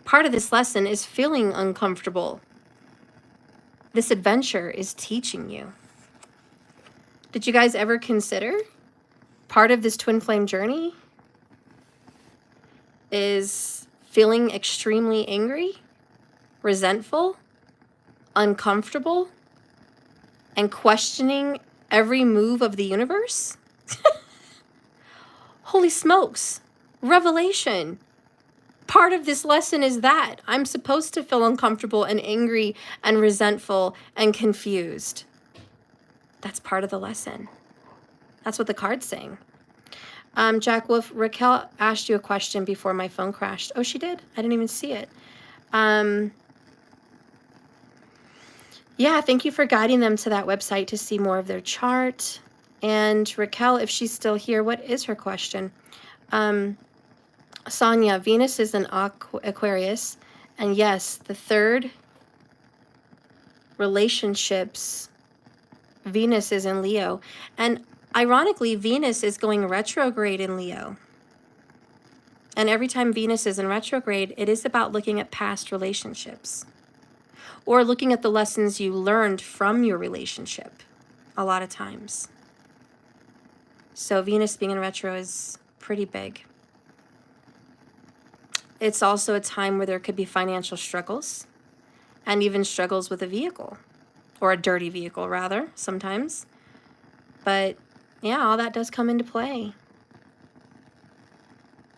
Part of this lesson is feeling uncomfortable. This adventure is teaching you. Did you guys ever consider part of this twin flame journey is feeling extremely angry, resentful, uncomfortable, and questioning every move of the universe? Holy smokes, revelation. Part of this lesson is that I'm supposed to feel uncomfortable and angry and resentful and confused. That's part of the lesson. That's what the card's saying. Jack Wolf, Raquel asked you a question before my phone crashed. Oh, she did? I didn't even see it. Yeah, thank you for guiding them to that website to see more of their chart. And Raquel, if she's still here, what is her question? Sonia, Venus is in Aquarius. And yes, the third relationships, Venus is in Leo. And ironically, Venus is going retrograde in Leo. And every time Venus is in retrograde, it is about looking at past relationships or looking at the lessons you learned from your relationship a lot of times. So Venus being in retro is pretty big. It's also a time where there could be financial struggles and even struggles with a vehicle, or a dirty vehicle rather, sometimes. But yeah, all that does come into play.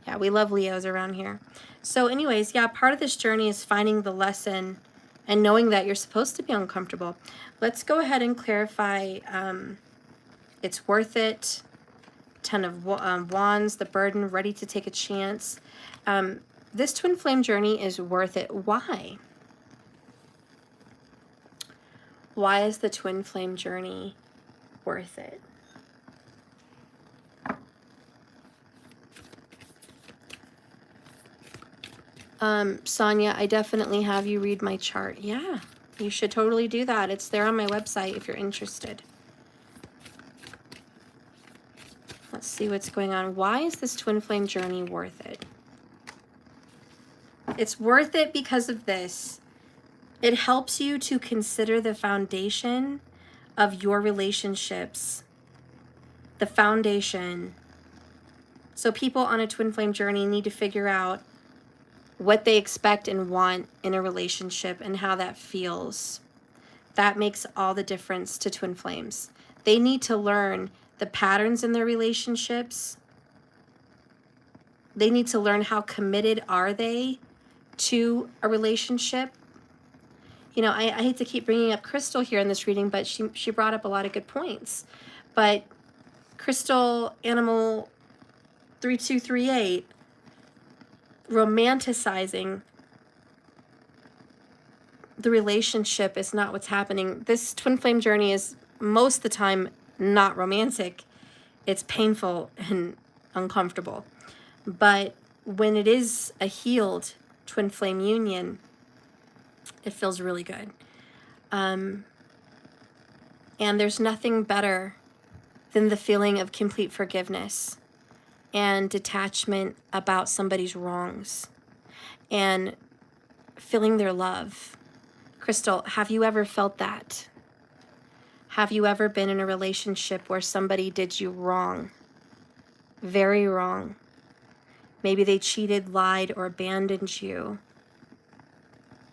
Yeah, we love Leos around here. So anyways, yeah, part of this journey is finding the lesson and knowing that you're supposed to be uncomfortable. Let's go ahead and clarify it's worth it. 10 of Wands, the burden, ready to take a chance. This twin flame journey is worth it. Why? Why is the twin flame journey worth it? Sonia, I definitely have you read my chart. Yeah, you should totally do that. It's there on my website if you're interested. Let's see what's going on. Why is this twin flame journey worth it? It's worth it because of this. It helps you to consider the foundation of your relationships. The foundation. So people on a twin flame journey need to figure out what they expect and want in a relationship and how that feels. That makes all the difference to twin flames. They need to learn the patterns in their relationships. They need to learn how committed are they to a relationship. You know, I hate to keep bringing up Crystal here in this reading, but she brought up a lot of good points. But Crystal Animal 3238, romanticizing the relationship is not what's happening. This twin flame journey is most of the time not romantic. It's painful and uncomfortable. But when it is a healed twin flame union, it feels really good. And there's nothing better than the feeling of complete forgiveness and detachment about somebody's wrongs and feeling their love. Crystal, have you ever felt that? Have you ever been in a relationship where somebody did you wrong? Very wrong. Maybe they cheated, lied, or abandoned you.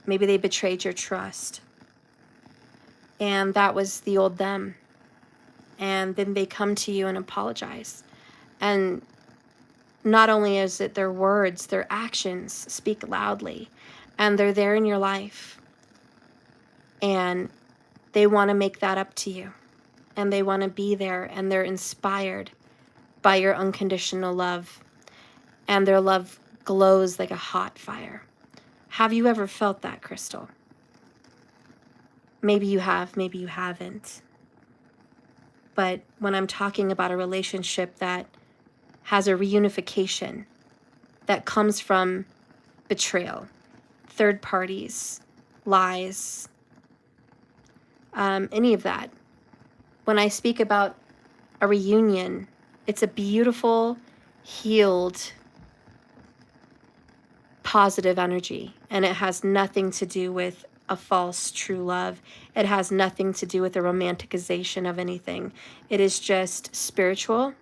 Maybe they betrayed your trust. And that was the old them. And then they come to you and apologize. And not only is it their words, their actions speak loudly. And they're there in your life. And they want to make that up to you. And they want to be there. And they're inspired by your unconditional love. And their love glows like a hot fire. Have you ever felt that, Crystal? Maybe you have, maybe you haven't. But when I'm talking about a relationship that has a reunification that comes from betrayal, third parties, lies, any of that. When I speak about a reunion, it's a beautiful, healed, positive energy, and it has nothing to do with a false true love. It has nothing to do with the romanticization of anything. It is just spiritual,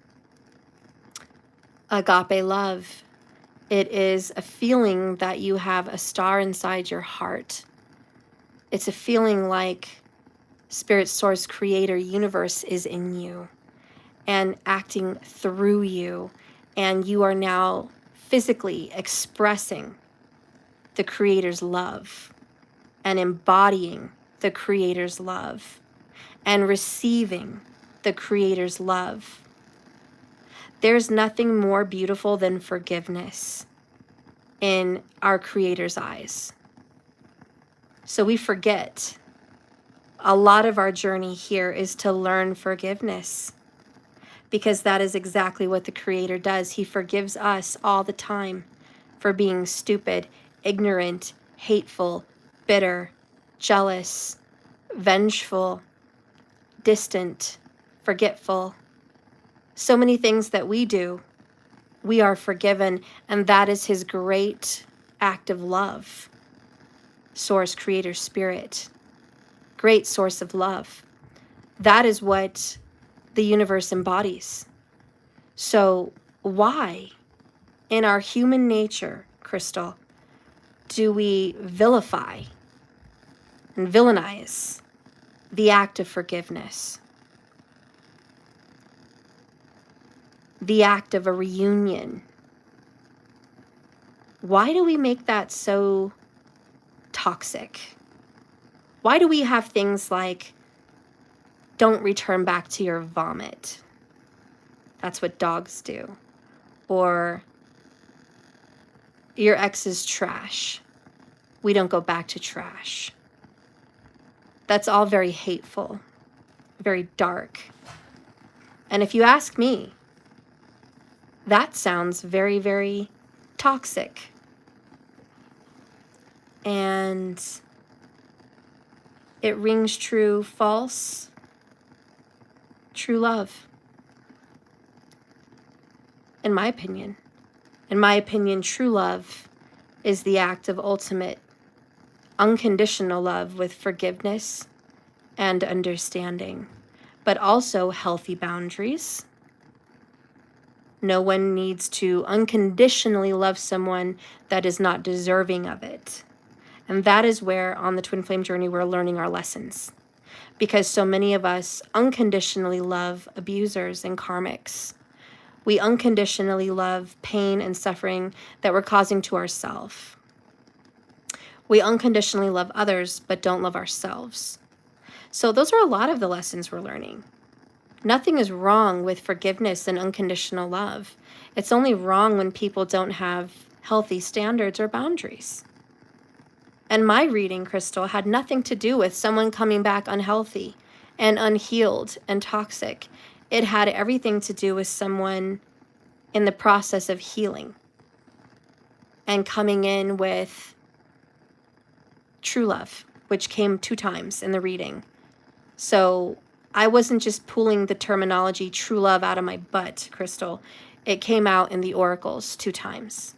agape love. It is a feeling that you have a star inside your heart. It's a feeling like Spirit, Source, Creator, Universe is in you and acting through you, and you are now physically expressing the Creator's love and embodying the Creator's love and receiving the Creator's love. There's nothing more beautiful than forgiveness in our Creator's eyes. So we forget. A lot of our journey here is to learn forgiveness, because that is exactly what the Creator does. He forgives us all the time for being stupid, ignorant, hateful, bitter, jealous, vengeful, distant, forgetful. So many things that we do, we are forgiven, and that is His great act of love. Source, Creator, Spirit. Great source of love. That is what the universe embodies. So why, in our human nature, Crystal, do we vilify and villainize the act of forgiveness? The act of a reunion. Why do we make that so toxic? Why do we have things like, don't return back to your vomit? That's what dogs do. Or, your ex is trash. We don't go back to trash. That's all very hateful, very dark. And if you ask me, that sounds very, very toxic. And it rings true, false, true love. In my opinion. In my opinion, true love is the act of ultimate, unconditional love with forgiveness and understanding, but also healthy boundaries. No one needs to unconditionally love someone that is not deserving of it. And that is where, on the Twin Flame journey, we're learning our lessons. Because so many of us unconditionally love abusers and karmics. We unconditionally love pain and suffering that we're causing to ourselves. We unconditionally love others, but don't love ourselves. So those are a lot of the lessons we're learning. Nothing is wrong with forgiveness and unconditional love. It's only wrong when people don't have healthy standards or boundaries. And my reading, Crystal, had nothing to do with someone coming back unhealthy and unhealed and toxic. It had everything to do with someone in the process of healing and coming in with true love, which came 2 times in the reading. So I wasn't just pulling the terminology true love out of my butt, Crystal. It came out in the oracles 2 times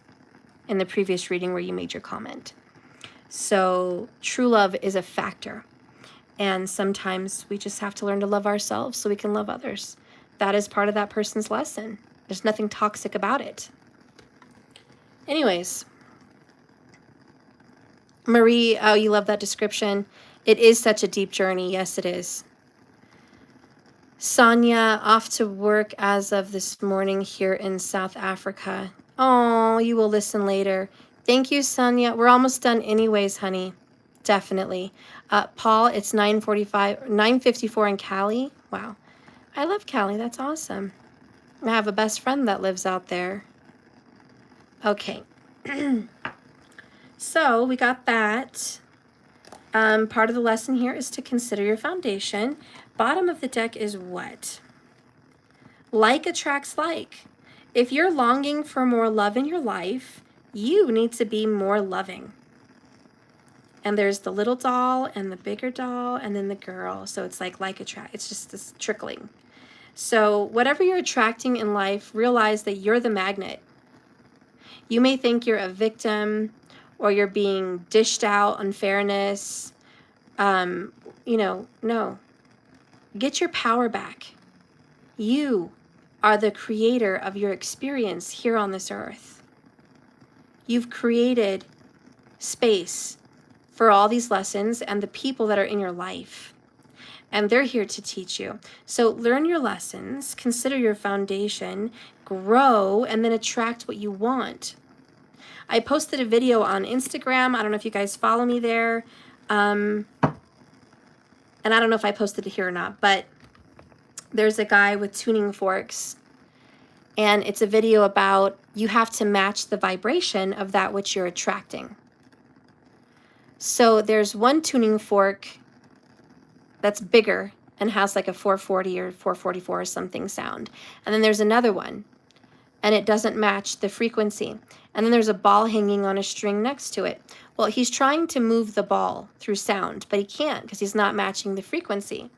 in the previous reading where you made your comment. So true love is a factor. And sometimes we just have to learn to love ourselves so we can love others. That is part of that person's lesson. There's nothing toxic about it. Anyways, Marie, oh, you love that description. It is such a deep journey. Yes, it is. Sonia, off to work as of this morning here in South Africa. Oh, you will listen later. Thank you, Sonia. We're almost done anyways, honey. Definitely. Paul, it's 9:54 in Cali. Wow. I love Cali. That's awesome. I have a best friend that lives out there. Okay. So we got that. Part of the lesson here is to consider your foundation. Bottom of the deck is what? Like attracts like. If you're longing for more love in your life, you need to be more loving. And there's the little doll and the bigger doll and then the girl. So it's like attract. It's just this trickling. So whatever you're attracting in life, realize that you're the magnet. You may think you're a victim or you're being dished out unfairness. No. Get your power back. You are the creator of your experience here on this earth. You've created space for all these lessons and the people that are in your life. And they're here to teach you. So learn your lessons, consider your foundation, grow, and then attract what you want. I posted a video on Instagram. I don't know if you guys follow me there. And I don't know if I posted it here or not, but there's a guy with tuning forks. And it's a video about you have to match the vibration of that which you're attracting. So there's one tuning fork that's bigger and has like a 440 or 444 or something sound. And then there's another one and it doesn't match the frequency. And then there's a ball hanging on a string next to it. Well, he's trying to move the ball through sound, but he can't because he's not matching the frequency,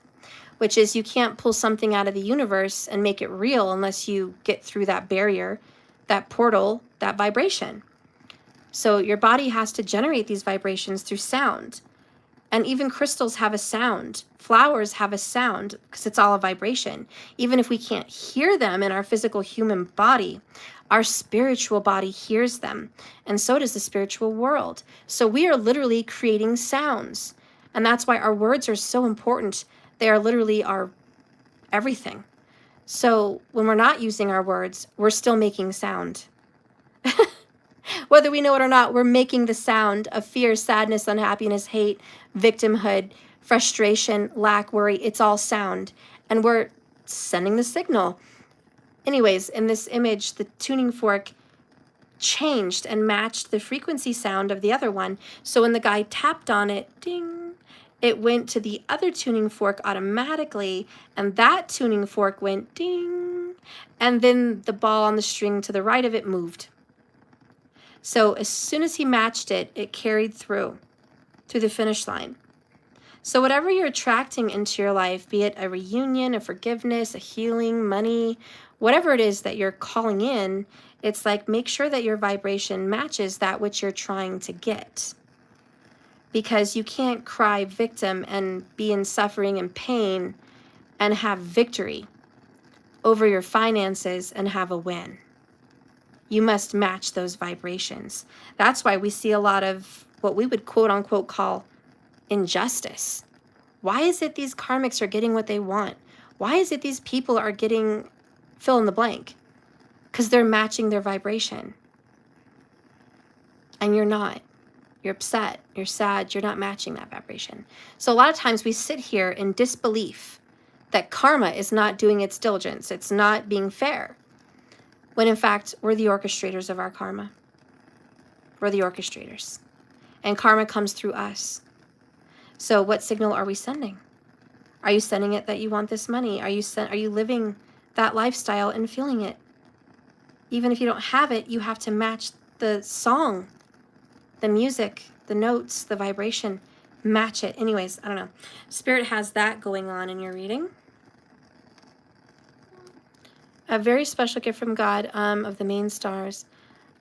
which is you can't pull something out of the universe and make it real unless you get through that barrier, that portal, that vibration. So your body has to generate these vibrations through sound. And even crystals have a sound. Flowers have a sound because it's all a vibration. Even if we can't hear them in our physical human body, our spiritual body hears them. And so does the spiritual world. So we are literally creating sounds. And that's why our words are so important. They are literally our everything. So when we're not using our words, we're still making sound. Whether we know it or not, we're making the sound of fear, sadness, unhappiness, hate, victimhood, frustration, lack, worry. It's all sound. And we're sending the signal. Anyways, in this image, the tuning fork changed and matched the frequency sound of the other one. So when the guy tapped on it, ding, it went to the other tuning fork automatically. And that tuning fork went ding. And then the ball on the string to the right of it moved. So as soon as he matched it, it carried through to the finish line. So whatever you're attracting into your life, be it a reunion, a forgiveness, a healing, money, whatever it is that you're calling in, it's like make sure that your vibration matches that which you're trying to get. Because you can't cry victim and be in suffering and pain and have victory over your finances and have a win. You must match those vibrations. That's why we see a lot of what we would quote unquote call injustice. Why is it these karmics are getting what they want? Why is it these people are getting fill in the blank? Because they're matching their vibration. And you're not. You're upset. You're sad. You're not matching that vibration. So a lot of times we sit here in disbelief that karma is not doing its diligence. It's not being fair. When in fact, we're the orchestrators of our karma. We're the orchestrators. And karma comes through us. So what signal are we sending? Are you sending it that you want this money? Are you living that lifestyle and feeling it? Even if you don't have it, you have to match the song, the music, the notes, the vibration. Match it. Anyways, I don't know. Spirit has that going on in your reading. A very special gift from God of the main stars.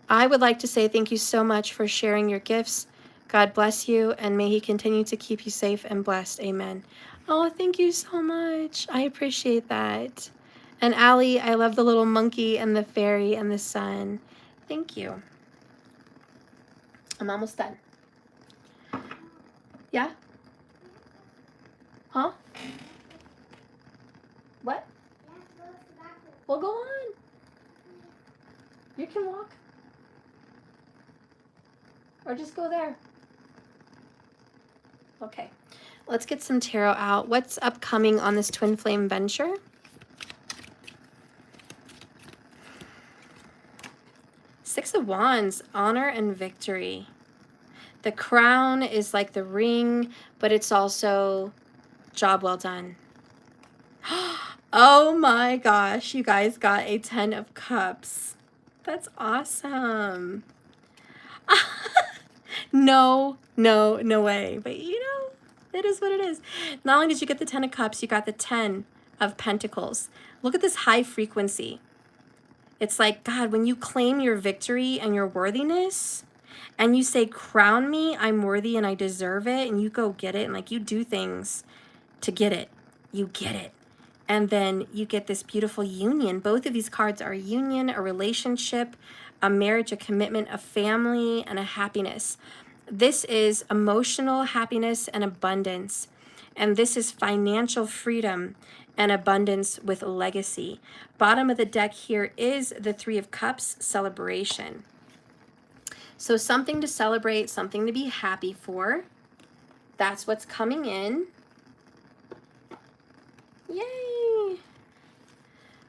I would like to say thank you so much for sharing your gifts. God bless you, and may He continue to keep you safe and blessed. Amen. Oh, thank you so much. I appreciate that. And Allie, I love the little monkey and the fairy and the sun. Thank you. I'm almost done. Yeah? Huh? What? Well, go on. You can walk. Or just go there. Okay. Let's get some tarot out. What's upcoming on this twin flame venture? Six of Wands, honor and victory. The crown is like the ring, but it's also job well done. Oh my gosh, you guys got a 10 of Cups. That's awesome. No way. But you know, it is what it is. Not only did you get the 10 of Cups, you got the 10 of Pentacles. Look at this high frequency. It's like, God, when you claim your victory and your worthiness, and you say, crown me, I'm worthy and I deserve it, and you go get it, and like you do things to get it. You get it. And then you get this beautiful union. Both of these cards are a union, a relationship, a marriage, a commitment, a family, and a happiness. This is emotional happiness and abundance. And this is financial freedom and abundance with legacy. Bottom of the deck here is the Three of Cups, celebration. So something to celebrate, something to be happy for. That's what's coming in. Yay!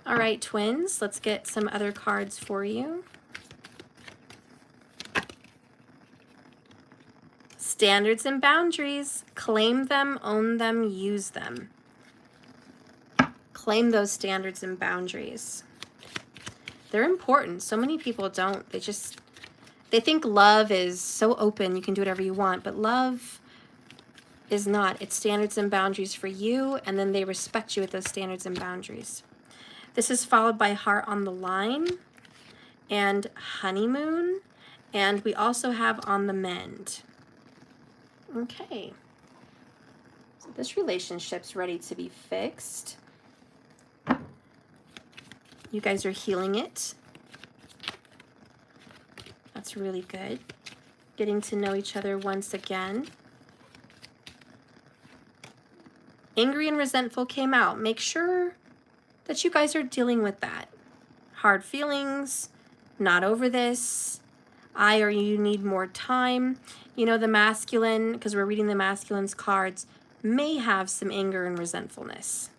All right, twins, let's get some other cards for you. Standards and boundaries. Claim them, own them, use them. Claim those standards and boundaries. They're important. So many people don't. They think love is so open, you can do whatever you want, but love is not. It's standards and boundaries for you, and then they respect you with those standards and boundaries. This is followed by Heart on the Line and Honeymoon, and we also have On the Mend. Okay. So this relationship's ready to be fixed. You guys are healing it. That's really good. Getting to know each other once again. Angry and resentful came out. Make sure that you guys are dealing with that. Hard feelings, not over this. Or you need more time. You know, the masculine, because we're reading the masculine's cards, may have some anger and resentfulness.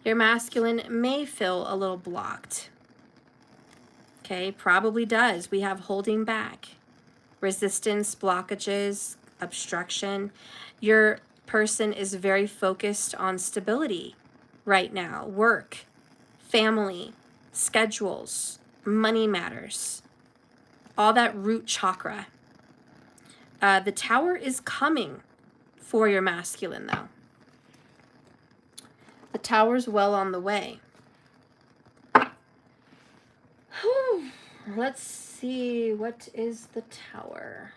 Your masculine may feel a little blocked. Okay, probably does. We have holding back, resistance, blockages, obstruction. Your person is very focused on stability right now. Work, family, schedules, money matters. All that root chakra. The Tower is coming for your masculine, though. The Tower's well on the way. Whew. Let's see, what is the Tower?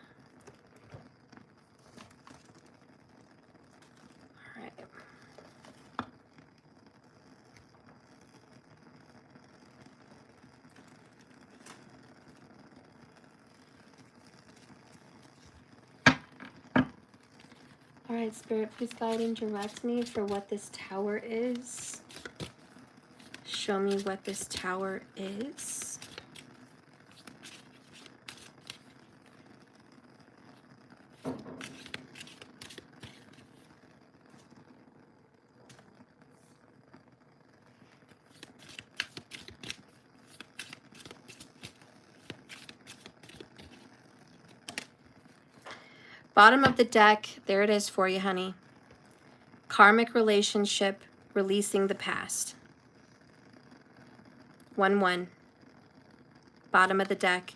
All right. All right, Spirit, please guide and direct me for what this Tower is. Show me what this Tower is. Bottom of the deck, there it is for you, honey. Karmic relationship, releasing the past. 1-1. Bottom of the deck.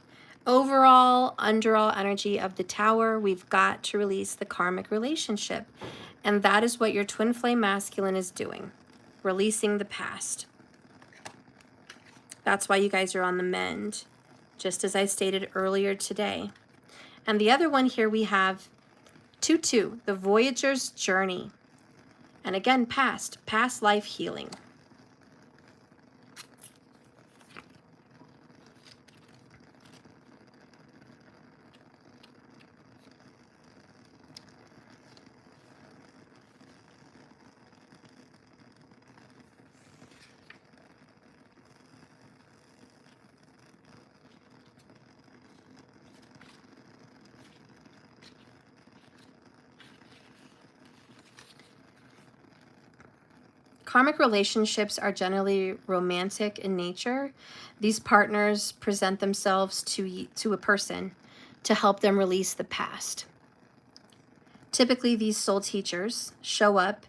Overall, underall energy of the Tower, we've got to release the karmic relationship. And that is what your twin flame masculine is doing. Releasing the past. That's why you guys are on the mend, just as I stated earlier today. And the other one here we have 2-2, the Voyager's Journey. And again, past life healing. Karmic relationships are generally romantic in nature. These partners present themselves to a person to help them release the past. Typically, these soul teachers show up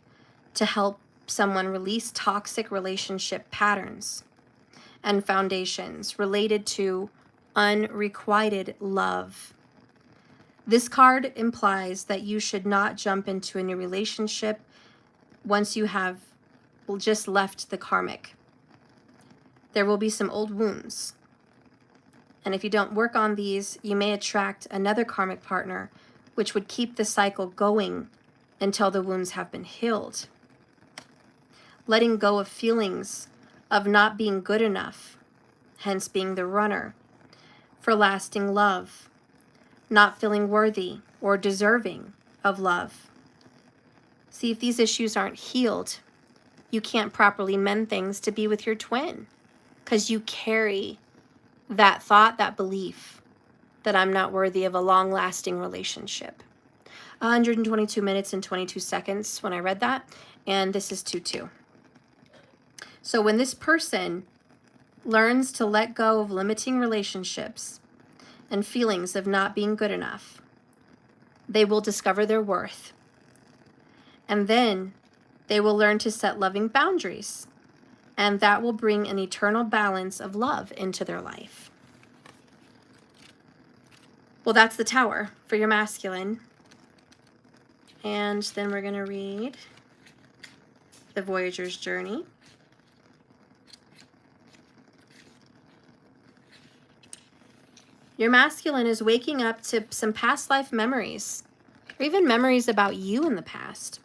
to help someone release toxic relationship patterns and foundations related to unrequited love. This card implies that you should not jump into a new relationship once you have just left the karmic. There will be some old wounds. And if you don't work on these, you may attract another karmic partner, which would keep the cycle going until the wounds have been healed. Letting go of feelings of not being good enough, hence being the runner, for lasting love, not feeling worthy or deserving of love. See, if these issues aren't healed, you can't properly mend things to be with your twin because you carry that thought, that belief that I'm not worthy of a long-lasting relationship. 122 minutes and 22 seconds when I read that, and this is 2-2. So when this person learns to let go of limiting relationships and feelings of not being good enough, they will discover their worth. And then they will learn to set loving boundaries, and that will bring an eternal balance of love into their life. Well, that's the Tower for your masculine. And then we're going to read the Voyager's Journey. Your masculine is waking up to some past life memories, or even memories about you in the past,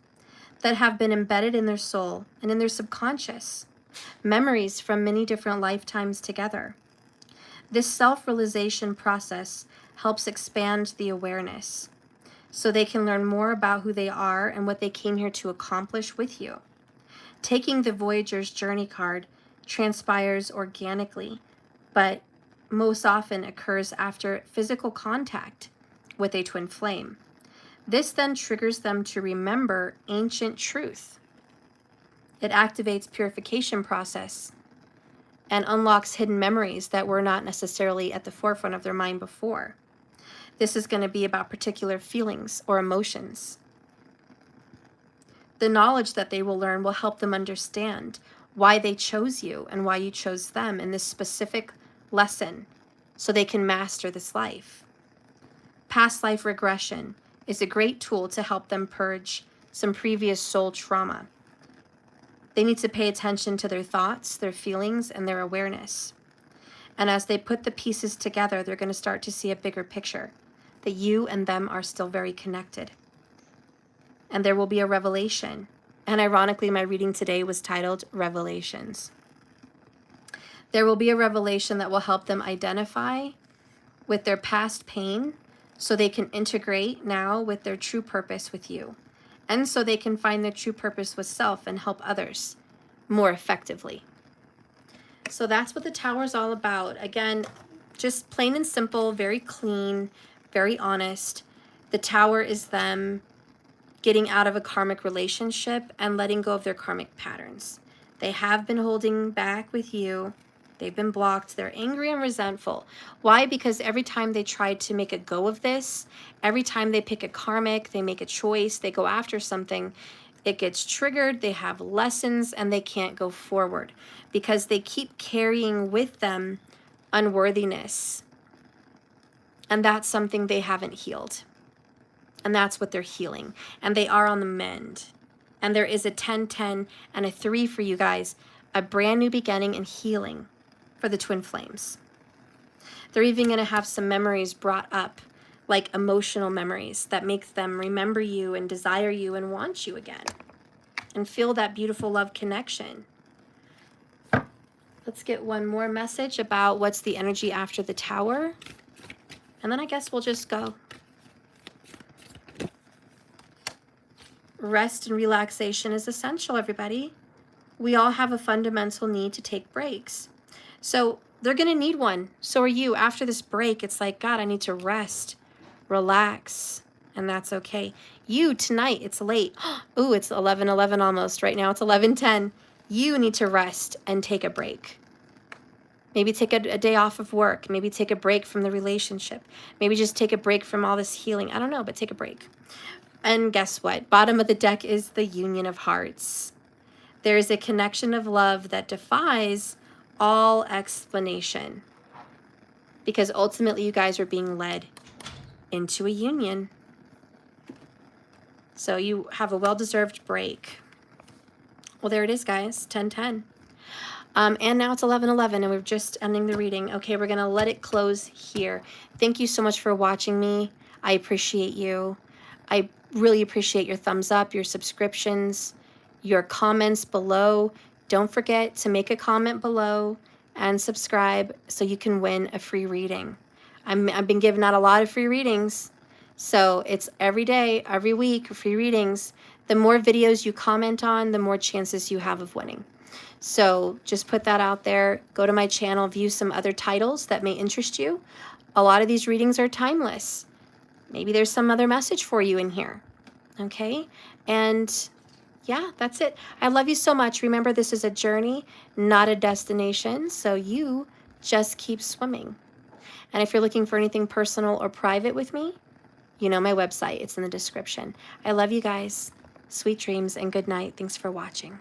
that have been embedded in their soul and in their subconscious, memories from many different lifetimes together. This self-realization process helps expand the awareness so they can learn more about who they are and what they came here to accomplish with you. Taking the Voyager's Journey card transpires organically, but most often occurs after physical contact with a twin flame. This then triggers them to remember ancient truth. It activates purification process and unlocks hidden memories that were not necessarily at the forefront of their mind before. This is going to be about particular feelings or emotions. The knowledge that they will learn will help them understand why they chose you and why you chose them in this specific lesson so they can master this life. Past life regression is a great tool to help them purge some previous soul trauma. They need to pay attention to their thoughts, their feelings, and their awareness. And as they put the pieces together, they're going to start to see a bigger picture, that you and them are still very connected. And there will be a revelation. And ironically, my reading today was titled Revelations. There will be a revelation that will help them identify with their past pain so they can integrate now with their true purpose with you. And so they can find their true purpose with self and help others more effectively. So that's what the Tower is all about. Again, just plain and simple, very clean, very honest. The Tower is them getting out of a karmic relationship and letting go of their karmic patterns. They have been holding back with you They've been blocked. They're angry and resentful. Why? Because every time they try to make a go of this, every time they pick a karmic, they make a choice, they go after something, it gets triggered, they have lessons, and they can't go forward because they keep carrying with them unworthiness. And that's something they haven't healed. And that's what they're healing. And they are on the mend. And there is a 10-10 and a 3 for you guys. A brand new beginning and healing for the twin flames. They're even going to have some memories brought up, like emotional memories that makes them remember you and desire you and want you again. And feel that beautiful love connection. Let's get one more message about what's the energy after the Tower. And then I guess we'll just go. Rest and relaxation is essential, everybody. We all have a fundamental need to take breaks. So they're going to need one. So are you. After this break, it's like, God, I need to rest, relax, and that's okay. You, tonight, it's late. Ooh, it's 11:11 almost. Right now, it's 11:10. You need to rest and take a break. Maybe take a day off of work. Maybe take a break from the relationship. Maybe just take a break from all this healing. I don't know, but take a break. And guess what? Bottom of the deck is the Union of Hearts. There is a connection of love that defies all explanation. Because ultimately you guys are being led into a union. So you have a well-deserved break. Well, there it is, guys. 10-10. And now it's 11:11 and we're just ending the reading. Okay, we're going to let it close here. Thank you so much for watching me. I appreciate you. I really appreciate your thumbs up, your subscriptions, your comments below. Don't forget to make a comment below and subscribe so you can win a free reading. I've been giving out a lot of free readings. So it's every day, every week, free readings. The more videos you comment on, the more chances you have of winning. So just put that out there. Go to my channel, view some other titles that may interest you. A lot of these readings are timeless. Maybe there's some other message for you in here. Okay? And yeah, that's it. I love you so much. Remember, this is a journey, not a destination. So you just keep swimming. And if you're looking for anything personal or private with me, you know my website. It's in the description. I love you guys. Sweet dreams and good night. Thanks for watching.